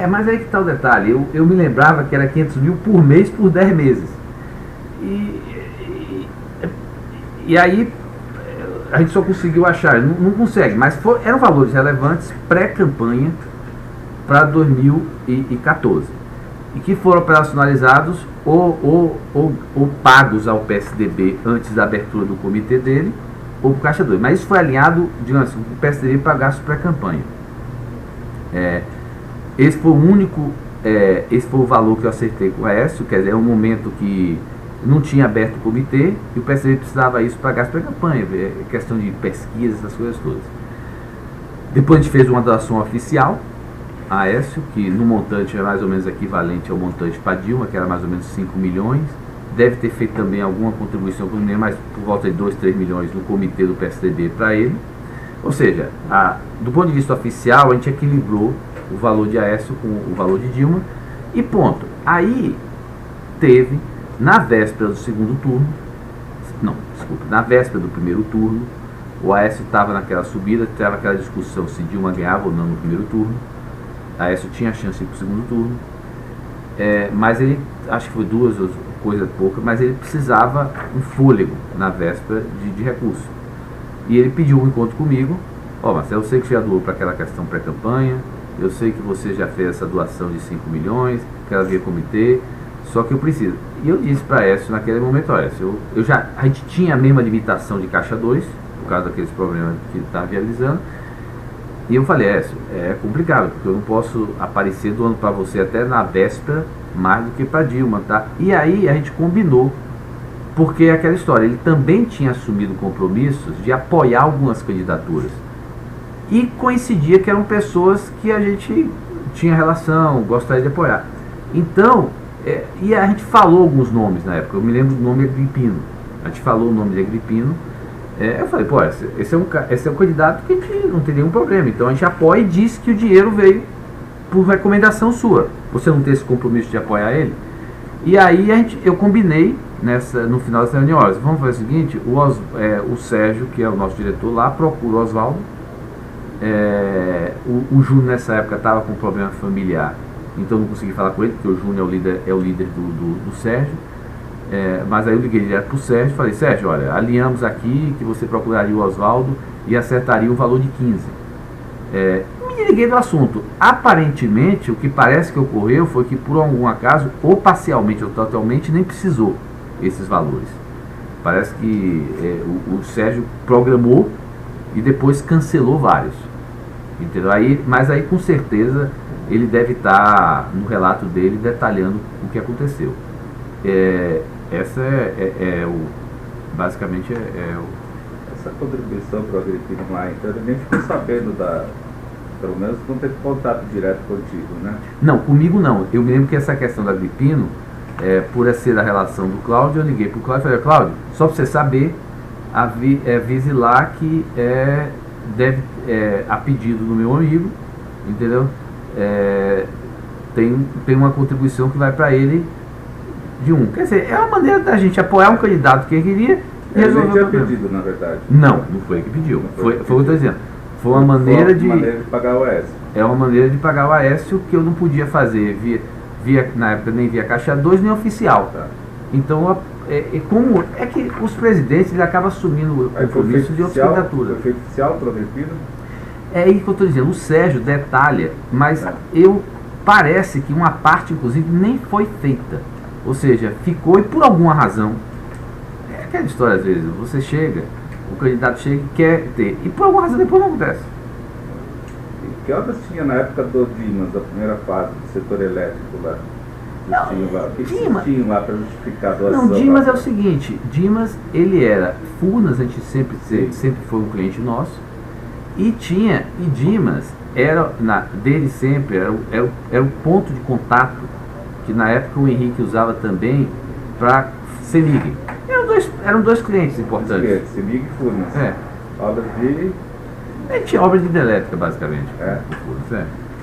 mas aí que está o detalhe, eu me lembrava que era 500 mil por mês por 10 meses, e aí a gente só conseguiu achar, não consegue, mas eram valores relevantes pré-campanha para 2014 e que foram operacionalizados ou pagos ao PSDB antes da abertura do comitê dele, ou para o Caixa 2. Mas isso foi alinhado, digamos assim, o PSDB para gastos pré-campanha. Esse foi o valor que eu acertei com o Aécio, quer dizer, é um momento que não tinha aberto o comitê e o PSDB precisava isso para gastos pré-campanha, questão de pesquisa, essas coisas todas. Depois a gente fez uma doação oficial a Aécio, que no montante é mais ou menos equivalente ao montante para Dilma, que era mais ou menos 5 milhões. Deve ter feito também alguma contribuição, mas por volta de 2, 3 milhões no comitê do PSDB para ele. Ou seja, do ponto de vista oficial, a gente equilibrou o valor de Aécio com o valor de Dilma e ponto. Aí teve, na véspera do segundo turno, na véspera do primeiro turno, o Aécio estava naquela subida, estava aquela discussão se Dilma ganhava ou não no primeiro turno. Aécio tinha a chance de ir para o segundo turno, mas ele, acho que foi duas coisas poucas, mas ele precisava um fôlego na véspera de recurso. E ele pediu um encontro comigo. Marcelo, eu sei que você já doou para aquela questão pré-campanha, eu sei que você já fez essa doação de 5 milhões, quero ver comitê, só que eu preciso. E eu disse para Aécio naquele momento, Aécio, a gente tinha a mesma limitação de caixa 2, por causa daqueles problemas que ele estava viabilizando, e eu falei, Aécio, é complicado, porque eu não posso aparecer doando para você até na véspera, mais do que para Dilma, tá? E aí a gente combinou, porque é aquela história, ele também tinha assumido compromissos de apoiar algumas candidaturas. E coincidia que eram pessoas que a gente tinha relação, gostaria de apoiar. Então, e a gente falou alguns nomes na época, eu me lembro do nome Agripino. A gente falou o nome de Agripino. Eu falei, esse é um candidato que a gente não tem nenhum problema. Então a gente apoia e diz que o dinheiro veio por recomendação sua. Você não tem esse compromisso de apoiar ele? E aí eu combinei no final dessa reunião, vamos fazer o seguinte, o Sérgio, que é o nosso diretor lá, procura o Oswaldo. O Júnior nessa época estava com um problema familiar, então não consegui falar com ele, porque o Júnior é o líder do Sérgio. Mas aí eu liguei direto para o Sérgio e falei, Sérgio, olha, alinhamos aqui que você procuraria o Oswaldo e acertaria o valor de 15. Me liguei do assunto. Aparentemente, o que parece que ocorreu foi que por algum acaso, ou parcialmente ou totalmente, nem precisou esses valores. Parece que o Sérgio programou e depois cancelou vários. Entendeu? Mas aí com certeza ele deve estar no relato dele detalhando o que aconteceu. Essa basicamente essa contribuição para o Agripino lá, então ele nem ficou sabendo pelo menos não teve contato direto contigo, né? Não, comigo não. Eu me lembro que essa questão do Agripino, por ser da relação do Cláudio, eu liguei para o Cláudio e falei, Cláudio, só para você saber, avise lá que a pedido do meu amigo, entendeu? Tem uma contribuição que vai para ele de um. Quer dizer, é uma maneira da gente apoiar um candidato que ele queria e resolver o problema. Ele pedido, na verdade. Não foi ele que pediu. Foi o que eu estou dizendo. Foi uma maneira de pagar o Aécio. É uma maneira de pagar o Aécio que eu não podia fazer na época nem via Caixa 2 nem oficial. Tá. Então, como é que os presidentes ele acabam assumindo o compromisso de outras candidaturas. Foi feito oficial para o Agripino? É aí que eu estou dizendo. O Sérgio detalha, mas parece que uma parte, inclusive, nem foi feita. Ou seja, ficou e por alguma razão. É aquela história, às vezes, você chega, o candidato chega e quer ter, e por alguma razão depois não acontece. Que obras tinha na época do Dimas, a primeira fase do setor elétrico lá? O que vocês tinham lá para justificar a doação? Não, Dimas é o seguinte, Dimas, ele era Furnas, a gente sempre foi um cliente nosso, e Dimas dele sempre era o ponto de contato que na época o Henrique usava também para CEMIG. Eram dois clientes importantes. CEMIG e Furnas. Obras de... tinha obra de hidrelétrica, basicamente.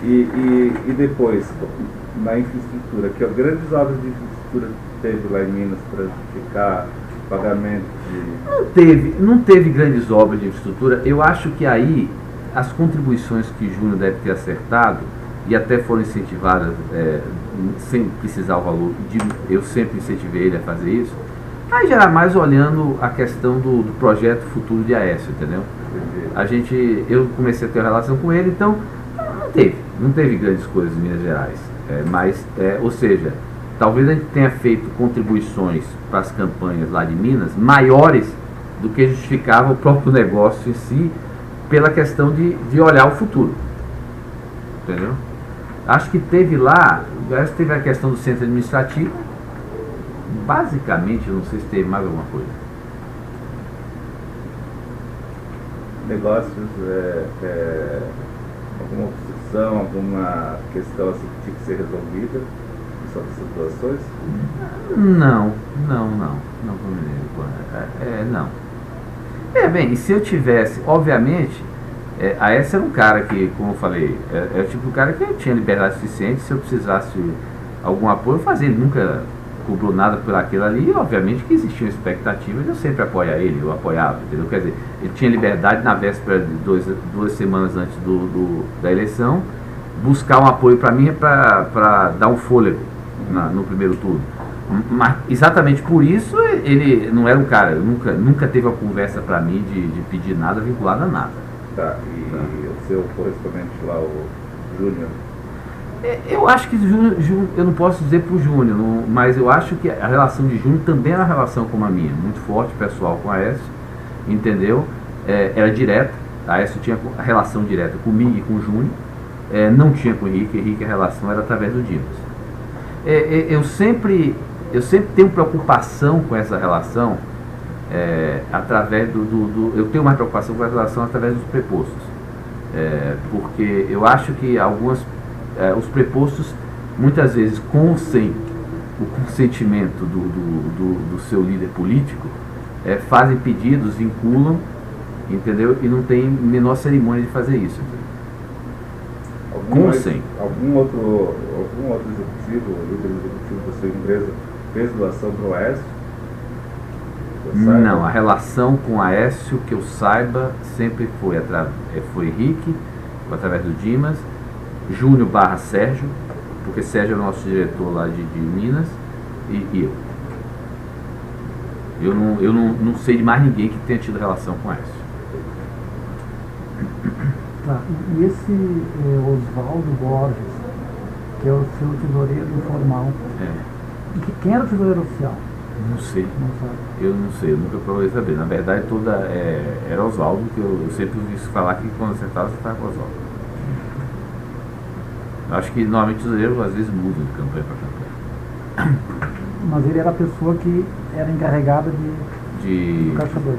E depois, na infraestrutura, que grandes obras de infraestrutura teve lá em Minas para justificar pagamento de... Não teve grandes obras de infraestrutura. Eu acho que aí as contribuições que Júnior deve ter acertado e até foram incentivadas sem precisar o valor, eu sempre incentivei ele a fazer isso, aí já era mais olhando a questão do projeto futuro de Aécio, entendeu? Eu comecei a ter uma relação com ele, então não teve grandes coisas em Minas Gerais, ou seja, talvez a gente tenha feito contribuições para as campanhas lá de Minas maiores do que justificava o próprio negócio em si, pela questão de olhar o futuro, entendeu? Acho que teve a questão do centro administrativo, basicamente, eu não sei se teve mais alguma coisa. Negócios, alguma oposição, alguma questão assim que tinha que ser resolvida sobre essas doações? Não me lembro. Não. Bem, e se eu tivesse, obviamente, Aécio era um cara que, como eu falei, é o tipo de cara que tinha liberdade suficiente, se eu precisasse algum apoio, eu fazia. Ele nunca cobrou nada por aquilo ali, e obviamente que existia uma expectativa de eu sempre apoiar ele, eu apoiava, entendeu? Quer dizer, ele tinha liberdade na véspera de duas semanas antes da eleição, buscar um apoio para mim para dar um fôlego no primeiro turno. Mas exatamente por isso ele não era um cara, nunca teve uma conversa para mim de pedir nada vinculado a nada. Tá, e o seu correspondente lá, o Júnior? Eu acho que Júnior, eu não posso dizer para o Júnior, mas eu acho que a relação de Júnior também era uma relação como a minha, muito forte, pessoal, com a Aécio, entendeu? Era direta, a Aécio tinha a relação direta comigo e com o Júnior, não tinha com o Henrique a relação era através do Dimas. Eu sempre tenho preocupação com essa relação, através eu tenho mais preocupação com essa relação através dos prepostos, porque eu acho que os prepostos, muitas vezes com ou sem o consentimento do seu líder político, fazem pedidos, vinculam, entendeu? E não tem menor cerimônia de fazer isso. Com ou sem. Algum outro executivo, líder executivo da sua empresa, fez doação para o Aécio? Não, a relação com o Aécio, que eu saiba, sempre foi Henrique, através do Dimas, Júnior / Sérgio, porque Sérgio é o nosso diretor lá de Minas, e eu. Eu não sei de mais ninguém que tenha tido relação com Aécio. Tá, e esse Oswaldo Borges, que é o seu tesoureiro informal, quem era o tesoureiro oficial? Não sei. Não sabe. Eu não sei, eu nunca procurei saber. Na verdade, era Oswaldo, que eu sempre ouvi falar que quando você estava com Oswaldo. Eu acho que normalmente o tesoureiro às vezes muda de campanha para campanha. Mas ele era a pessoa que era encarregada do Caixa 2.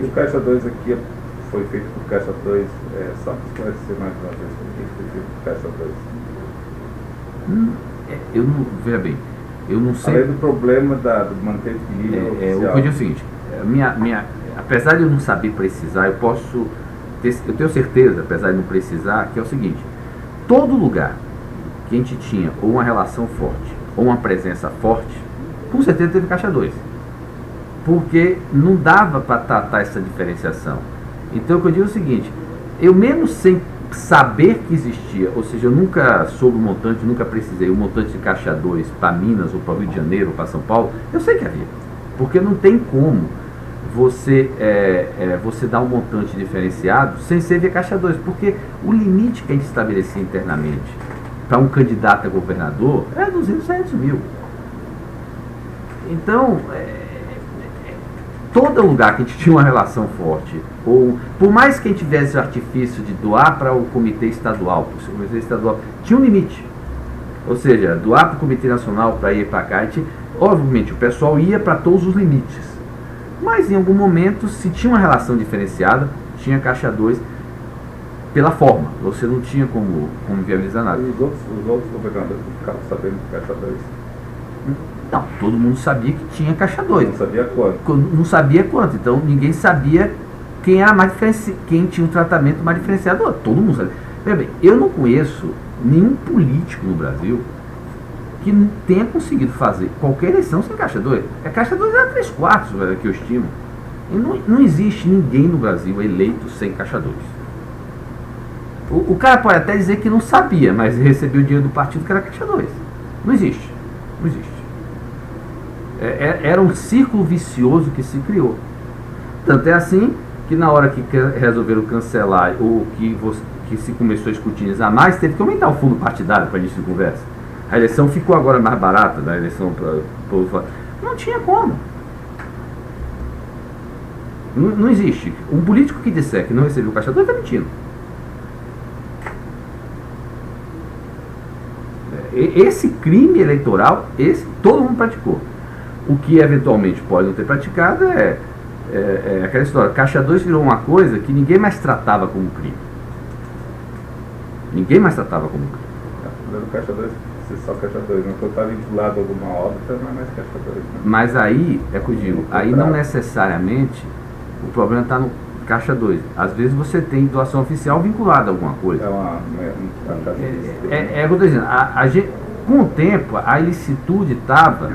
E o Caixa 2 aqui foi feito por Caixa 2, só para esclarecer mais uma vez, por que foi feito por Caixa 2? Eu não, veja bem, eu não sei. Além do problema do manter equilíbrio oficial. O que eu digo é o seguinte, apesar de eu não saber precisar, eu tenho certeza, apesar de não precisar, que é o seguinte: todo lugar que a gente tinha ou uma relação forte ou uma presença forte, com certeza teve Caixa 2. Porque não dava para tratar essa diferenciação. Então o que eu digo é o seguinte: eu mesmo sem saber que existia, ou seja, eu nunca soube o montante, nunca precisei o montante de Caixa 2 para Minas ou para o Rio de Janeiro ou para São Paulo, eu sei que havia. Porque não tem como você dar um montante diferenciado sem ser via Caixa 2, porque o limite que a gente estabelecia internamente para um candidato a governador é 200 mil. Então, todo lugar que a gente tinha uma relação forte, ou por mais que a gente tivesse o artifício de doar para o comitê estadual, porque o comitê estadual tinha um limite, ou seja, doar para o comitê nacional para ir para cá, obviamente o pessoal ia para todos os limites, mas em algum momento, se tinha uma relação diferenciada, tinha Caixa 2 pela forma, você não tinha como viabilizar nada. E os outros governadores ficavam sabendo de Caixa 2? Não, todo mundo sabia que tinha Caixa 2. Não sabia quanto? Não sabia quanto, então ninguém sabia quem era quem tinha um tratamento mais diferenciado. Todo mundo sabia. Veja bem, eu não conheço nenhum político no Brasil que tenha conseguido fazer qualquer eleição sem Caixa 2. A Caixa 2 era 3/4, que eu estimo. E não existe ninguém no Brasil eleito sem Caixa 2. O cara pode até dizer que não sabia, mas recebeu o dinheiro do partido que era Caixa 2. Não existe. Não existe. Era um círculo vicioso que se criou. Tanto é assim que na hora que resolveram cancelar ou que se começou a escrutinizar mais, teve que aumentar o fundo partidário para início de conversa. A eleição ficou agora mais barata, a eleição não tinha como. Não existe. Um político que disser que não recebeu Caixa 2 está mentindo. Esse crime eleitoral, todo mundo praticou. O que eventualmente pode não ter praticado é aquela história. Caixa 2 virou uma coisa que ninguém mais tratava como crime. Ninguém mais tratava como crime. Caixa 2, você só Caixa 2, não está vinculado a alguma obra, não é mais Caixa 2. Né? Mas aí, é que eu digo, aí não necessariamente o problema está no Caixa 2. Às vezes você tem doação oficial vinculada a alguma coisa. É o que eu estou dizendo. Com o tempo, a ilicitude estava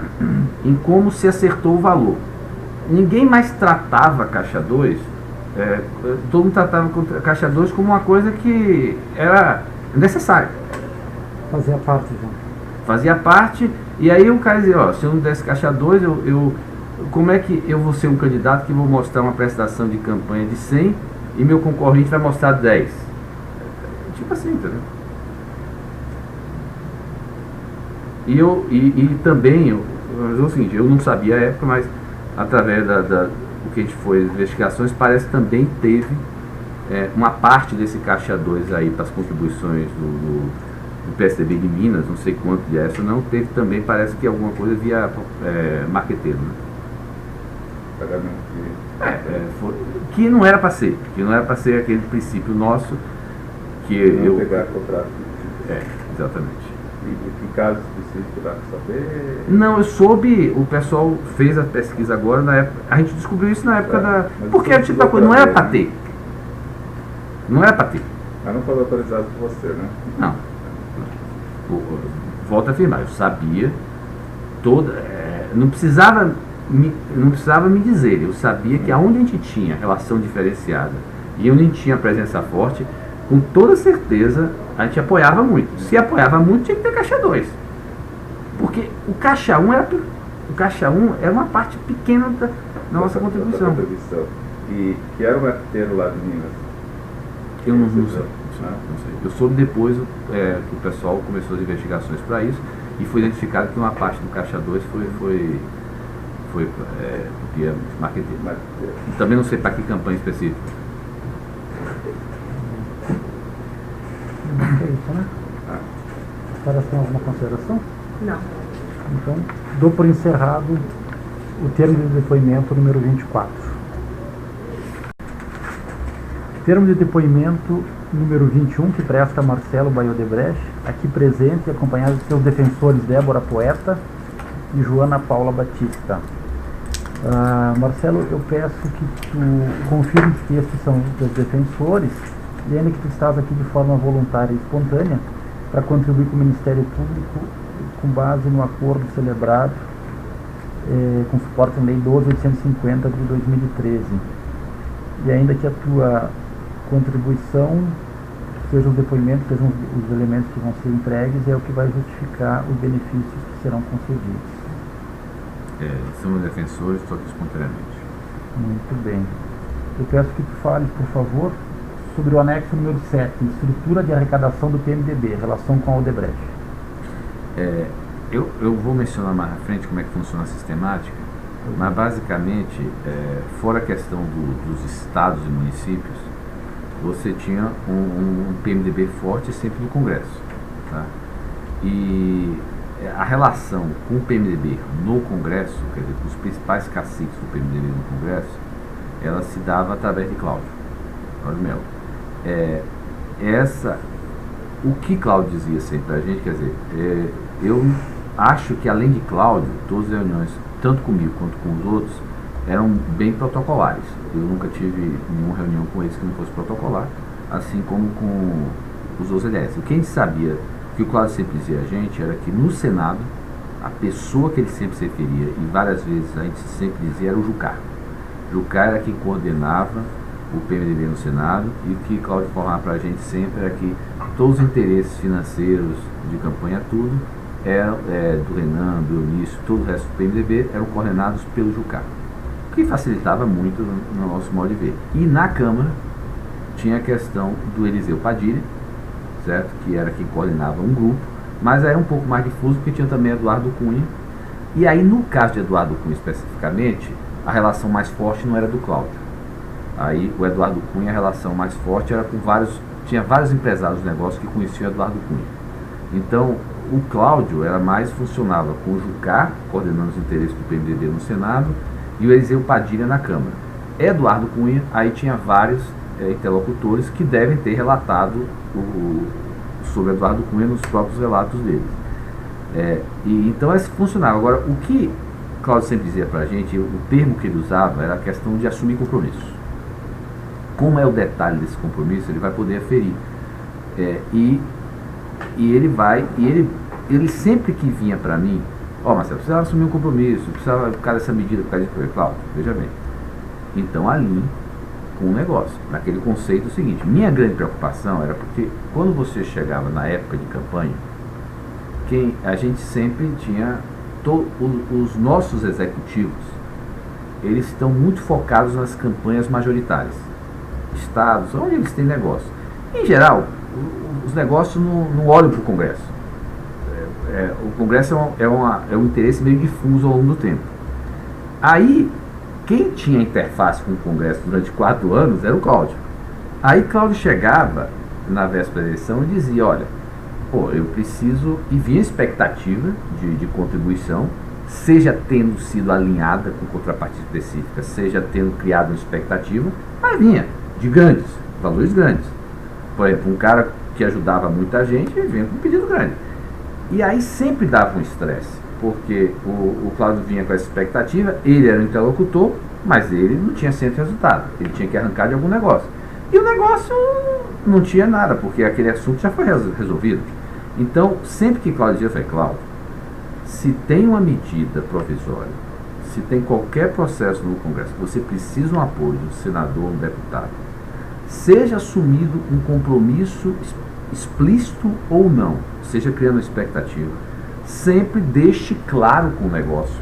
em como se acertou o valor. Ninguém mais tratava a Caixa 2, todo mundo tratava a Caixa 2 como uma coisa que era necessária. Fazia parte já. Fazia parte, e aí o cara dizia, ó, se eu não desse Caixa 2, como é que eu vou ser um candidato que vou mostrar uma prestação de campanha de 100 e meu concorrente vai mostrar 10? Tipo assim, entendeu? E também, é o seguinte, eu não sabia a época, mas através do que a gente foi, investigações, parece que também teve uma parte desse Caixa 2 aí para as contribuições do PSDB de Minas, não sei quanto de essa, não teve também, parece que alguma coisa via marqueteiro, né? Que não era para ser, aquele princípio nosso que não pegar contrato. Exatamente. E que caso específico dá para saber? Não, eu soube, o pessoal fez a pesquisa agora, na época, a gente descobriu isso na época da... Porque é tipo da coisa, não era para ter. Não era para ter. Mas não foi autorizado por você, né? Não. Volto a afirmar, eu sabia não precisava me dizer, eu sabia que aonde a gente tinha relação diferenciada e onde a gente tinha presença forte, com toda certeza a gente apoiava muito. Se apoiava muito, tinha que ter Caixa 2. Porque o Caixa 1 era uma parte pequena da nossa contribuição. E que era o marqueteiro lá de Minas? Eu não sei. Eu soube depois que o pessoal começou as investigações para isso e foi identificado que uma parte do Caixa 2 foi via marqueteiro. Também não sei para que campanha específica. É isso, né? Os caras têm alguma consideração? Não. Então, dou por encerrado o termo de depoimento número 24. Termo de depoimento número 21, que presta Marcelo Baio Odebrecht, aqui presente e acompanhado de seus defensores Débora Poeta e Joana Paula Batista. Marcelo, eu peço que tu confirme que estes são os teus defensores, e ainda que tu estás aqui de forma voluntária e espontânea para contribuir com o Ministério Público com base no acordo celebrado com suporte na Lei 12.850 de 2013. E ainda que a tua contribuição sejam os depoimentos, sejam os elementos que vão ser entregues, é o que vai justificar os benefícios que serão concedidos. Somos defensores, só que espontaneamente. Muito bem. Eu peço que tu fales, por favor, sobre o anexo número 7, estrutura de arrecadação do PMDB, relação com a Odebrecht. Eu vou mencionar mais à frente como é que funciona a sistemática, mas basicamente, fora a questão dos estados e municípios, você tinha um PMDB forte sempre no Congresso. Tá? E a relação com o PMDB no Congresso, quer dizer, com os principais caciques do PMDB no Congresso, ela se dava através de Cláudio Melo. O que Cláudio dizia sempre pra gente, quer dizer, eu acho que além de Cláudio, todas as reuniões, tanto comigo quanto com os outros, eram bem protocolares. Eu nunca tive nenhuma reunião com eles que não fosse protocolar, assim como com os outros LS. O que a gente sabia, que o Cláudio sempre dizia a gente, era que no Senado, a pessoa que ele sempre se referia, e várias vezes a gente sempre dizia, era o Jucá. Jucá era quem coordenava o PMDB no Senado, e o que Cláudio falava para a gente sempre era que todos os interesses financeiros de campanha, tudo, do Renan, do Eunício, todo o resto do PMDB, eram coordenados pelo Jucá, o que facilitava muito no nosso modo de ver. E na Câmara tinha a questão do Eliseu Padilha, certo? Que era quem coordenava um grupo, mas aí é um pouco mais difuso, porque tinha também Eduardo Cunha. E aí, no caso de Eduardo Cunha especificamente, a relação mais forte não era do Cláudio. Aí o Eduardo Cunha, a relação mais forte era com tinha vários empresários do negócio que conheciam Eduardo Cunha. Então, o Cláudio funcionava com o Jucá, coordenando os interesses do PMDB no Senado, e o Eliseu Padilha na Câmara. Eduardo Cunha, aí tinha vários interlocutores que devem ter relatado sobre Eduardo Cunha nos próprios relatos deles. Então, esse funcionava. Agora, o que Cláudio sempre dizia para a gente, o termo que ele usava era a questão de assumir compromissos. Como é o detalhe desse compromisso, ele vai poder aferir. E ele ele sempre que vinha para mim, Marcelo, precisava assumir um compromisso, precisava ficar dessa medida por causa de coisa. Cláudio, veja bem, então alinhe com o negócio, naquele conceito seguinte. Minha grande preocupação era porque quando você chegava na época de campanha, a gente sempre tinha os nossos executivos, eles estão muito focados nas campanhas majoritárias, estados, onde eles têm negócio. Em geral, os negócios não olham para o Congresso. O Congresso é um interesse meio difuso ao longo do tempo. Aí, quem tinha interface com o Congresso durante 4 anos era o Cláudio. Aí Cláudio chegava na véspera da eleição e dizia, olha, eu preciso, e vinha expectativa de contribuição, seja tendo sido alinhada com contrapartida específica, seja tendo criado uma expectativa, mas vinha de grandes, valores grandes. Por exemplo, um cara que ajudava muita gente, vinha com um pedido grande. E aí sempre dava um estresse, porque o Cláudio vinha com essa expectativa, ele era o interlocutor, mas ele não tinha sempre resultado, ele tinha que arrancar de algum negócio. E o negócio não tinha nada, porque aquele assunto já foi resolvido. Então, sempre que Cláudio dizia, eu falei, Cláudio, se tem uma medida provisória, se tem qualquer processo no Congresso, você precisa um apoio do senador ou do deputado, seja assumido um compromisso explícito ou não, seja criando expectativa, sempre deixe claro com o negócio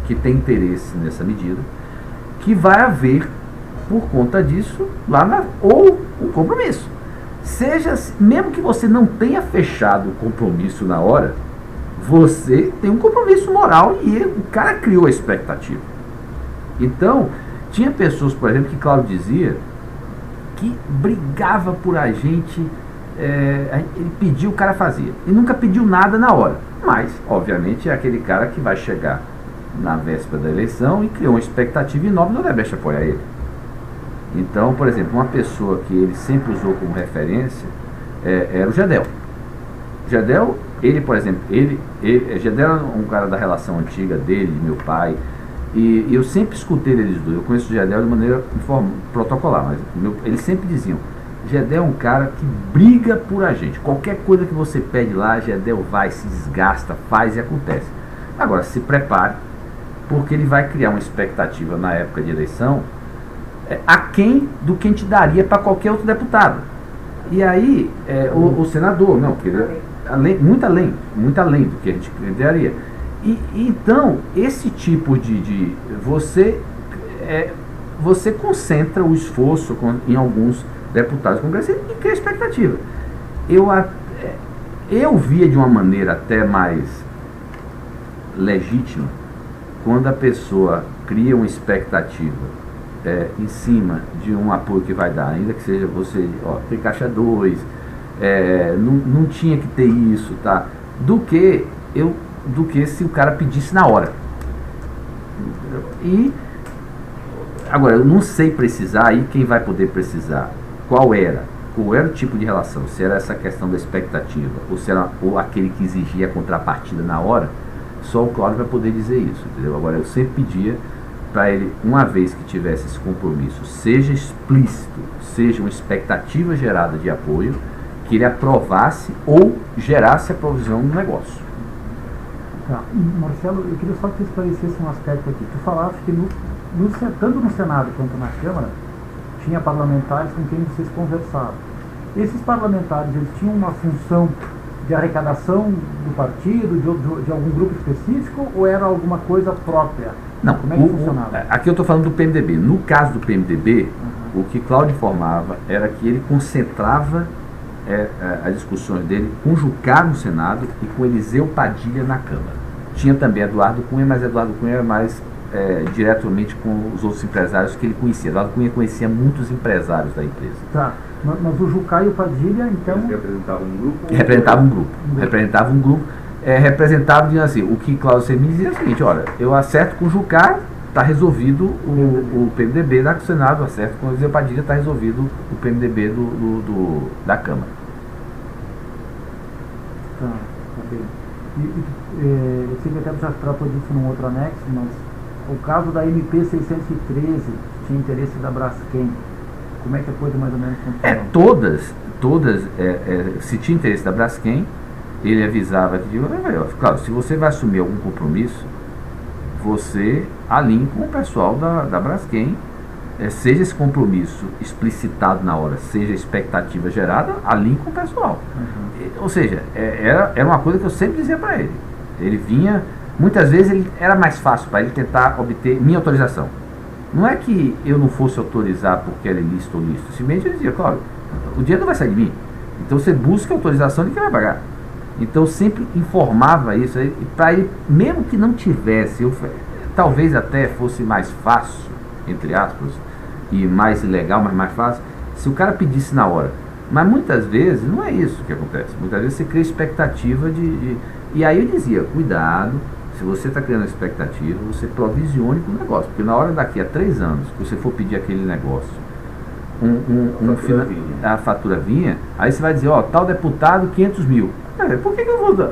que tem interesse nessa medida, que vai haver, por conta disso, ou um compromisso. Seja, mesmo que você não tenha fechado o compromisso na hora, você tem um compromisso moral e o cara criou a expectativa. Então, tinha pessoas, por exemplo, que Cláudio dizia que brigava por a gente, ele pediu, o cara fazia. E nunca pediu nada na hora. Mas, obviamente, é aquele cara que vai chegar na véspera da eleição e criou uma expectativa enorme, não deve apoiar ele. Então, por exemplo, uma pessoa que ele sempre usou como referência era o Gedel. Gedel, ele, por exemplo, Gedel era um cara da relação antiga dele, de meu pai, e eu sempre escutei eles dois. Eu conheço o Gedel de maneira protocolar, mas eles sempre diziam, Gedel é um cara que briga por a gente. Qualquer coisa que você pede lá, Gedel vai, se desgasta, faz e acontece. Agora, se prepare, porque ele vai criar uma expectativa na época de eleição aquém do que a gente daria para qualquer outro deputado. E aí, o senador, não, porque muito além do que a gente daria. E então, esse tipo de você concentra o esforço em alguns deputados congressistas e cria expectativa. Eu via de uma maneira até mais legítima quando a pessoa cria uma expectativa em cima de um apoio que vai dar, ainda que seja você, tem caixa 2, não tinha que ter isso, tá? Do que se o cara pedisse na hora. E agora, eu não sei precisar, aí quem vai poder precisar, qual era o tipo de relação, se era essa questão da expectativa, ou aquele que exigia a contrapartida na hora, só o Cláudio vai poder dizer isso, entendeu? Agora, eu sempre pedia para ele, uma vez que tivesse esse compromisso, seja explícito, seja uma expectativa gerada de apoio, que ele aprovasse ou gerasse a provisão no negócio. Tá. Marcelo, eu queria só que você esclarecesse um aspecto aqui. Tu falaste que tanto no Senado quanto na Câmara, tinha parlamentares com quem vocês conversavam. Esses parlamentares, eles tinham uma função de arrecadação do partido, de algum grupo específico, ou era alguma coisa própria? Não, como é que funcionava? Aqui eu estou falando do PMDB. No caso do PMDB, o que Cláudio informava era que ele concentrava as discussões dele com Jucá no Senado e com Eliseu Padilha na Câmara. Tinha também Eduardo Cunha, mas Eduardo Cunha era mais diretamente com os outros empresários que ele conhecia. Eduardo Cunha conhecia muitos empresários da empresa. Tá, mas o Jucá e o Padilha, então... Eles representavam um grupo? Representava um grupo. Representava, dizendo assim, o que Cláudio Semir dizia é o seguinte, olha, eu acerto com o Jucá, está resolvido o PMDB da Senado, acerto com o Eliseu Padilha, está resolvido o PMDB da Câmara. Tá bem. Eu sei que até já tratou disso num outro anexo, mas o caso da MP 613 tinha interesse da Braskem. Como é que a coisa mais ou menos funciona? Todas, se tinha interesse da Braskem, ele avisava que, claro, se você vai assumir algum compromisso, você alinhe com o pessoal da Braskem, seja esse compromisso explicitado na hora, seja expectativa gerada, alinhe com o pessoal. Ou seja, era uma coisa que eu sempre dizia para ele. Ele vinha, muitas vezes era mais fácil para ele tentar obter minha autorização. Não é que eu não fosse autorizar porque era ilícito ou lícito, simplesmente ele dizia, claro, o dinheiro não vai sair de mim, então você busca a autorização de quem vai pagar. Então eu sempre informava isso, para ele, mesmo que não tivesse, talvez até fosse mais fácil, entre aspas, e mais legal, mas mais fácil, se o cara pedisse na hora. Mas muitas vezes não é isso que acontece. Muitas vezes você cria expectativa E aí eu dizia, cuidado, se você está criando expectativa, você provisione com o negócio. Porque na hora daqui a 3 anos que você for pedir aquele negócio, a fatura vinha, aí você vai dizer, ó, tal deputado, 500 mil. Por que eu vou dar?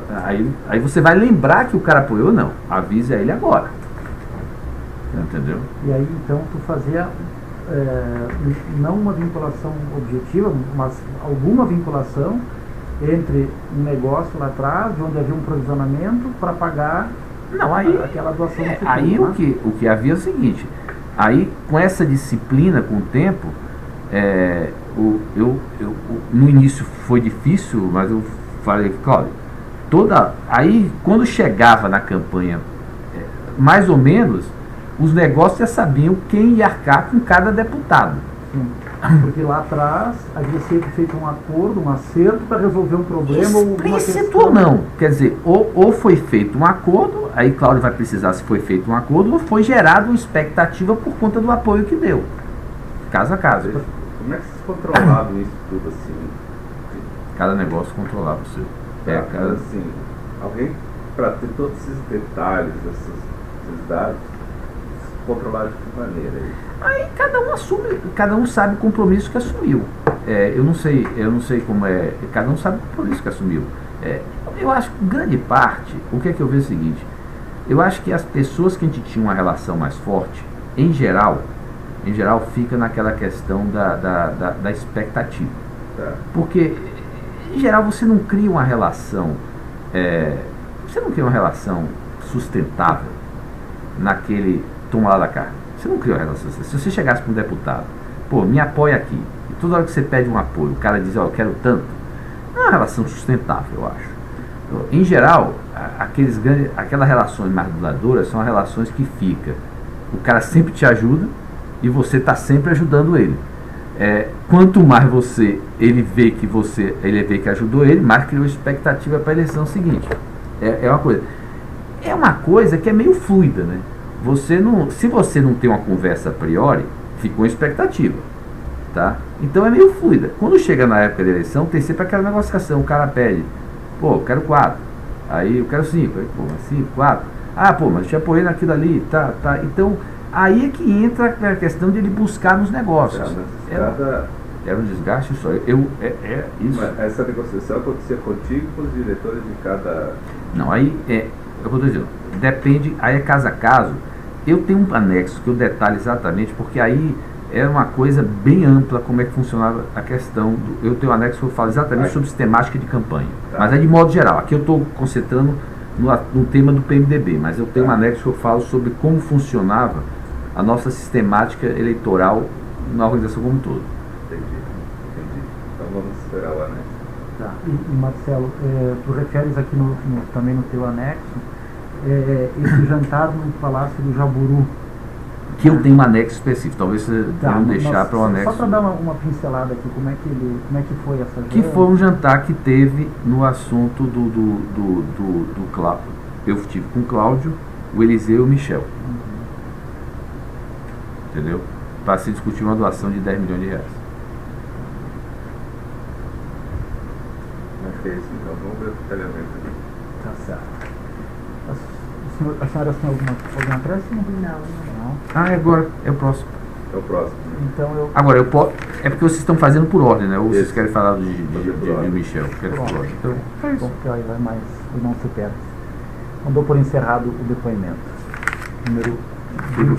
Aí você vai lembrar que o cara apoiou, não. Avise a ele agora. Entendeu? E aí então tu fazia não uma vinculação objetiva, mas alguma vinculação entre um negócio lá atrás, de onde havia um provisionamento para pagar aquela doação no futuro. Aí o que havia é o seguinte, aí com essa disciplina, com o tempo, no início foi difícil, mas eu falei, Cláudio, aí quando chegava na campanha, mais ou menos, os negócios já sabiam quem ia arcar com cada deputado. Sim. Porque lá atrás havia sido feito um acordo, um acerto para resolver um problema. Explícito ou não. Quer dizer, ou foi feito um acordo, aí Cláudio vai precisar se foi feito um acordo, ou foi gerado uma expectativa por conta do apoio que deu. Caso a caso. Como é que vocês controlavam isso tudo assim? Cada negócio controlava o seu. Assim, alguém, para ter todos esses detalhes, esses dados, controlar de que maneira? Aí cada um sabe o compromisso que assumiu. Eu não sei como é, cada um sabe o compromisso que assumiu. Eu acho que grande parte, o que é que eu vejo é o seguinte, eu acho que as pessoas que a gente tinha uma relação mais forte, em geral fica naquela questão da expectativa. Tá. Porque, em geral, você não cria uma relação, sustentável naquele toma lá da cá. Você não cria uma relação. Se você chegasse para um deputado, pô, me apoia aqui, e toda hora que você pede um apoio, o cara diz, ó, eu quero tanto, não é uma relação sustentável, eu acho. Em geral, aquelas relações mais duradouras são as relações que fica. O cara sempre te ajuda e você está sempre ajudando ele. Quanto mais ele vê que ajudou ele, mais criou expectativa para a eleição seguinte. É uma coisa que é meio fluida, né? Se você não tem uma conversa a priori, fica uma expectativa, tá? Então é meio fluida. Quando chega na época da eleição, tem sempre aquela negociação, o cara pede, pô, eu quero 4, aí eu quero 5, aí, pô, 5, 4, mas eu te apoiei naquilo ali, tá. Então, aí é que entra a questão de ele buscar nos negócios. Era um desgaste só. Isso. Mas essa negociação acontecia contigo com os diretores de cada... Não, aí eu vou dizer, depende, aí é caso a caso. Eu tenho um anexo que eu detalho exatamente, porque aí era uma coisa bem ampla como é que funcionava a questão. Eu tenho um anexo que eu falo exatamente sobre sistemática de campanha. Tá. Mas é de modo geral. Aqui eu estou concentrando no tema do PMDB, mas eu tenho um anexo que eu falo sobre como funcionava a nossa sistemática eleitoral na organização como um todo. Entendi. Então vamos esperar o anexo. Tá. E Marcelo, tu referes aqui também no teu anexo, esse jantar no Palácio do Jaburu. Que eu tenho um anexo específico, talvez você não deixar para o anexo. Só para dar uma pincelada aqui, como é que foi essa janta? Que foi um jantar que teve no assunto do Cláudio. Eu estive com o Cláudio, o Eliseu e o Michel. Entendeu? Para se discutir uma doação de 10 milhões de reais. Acho que é isso, então vamos ver o detalhamento aqui. Tá certo. A senhora tem alguma acréscimo? Não. Agora é o próximo. É o próximo. Então Agora, é porque vocês estão fazendo por ordem, né? Ou vocês Isso. querem falar de Michel? Querem por ordem. Então, é isso. Porque aí vai mais, não se perde. Então dou por encerrado o depoimento. Número 20.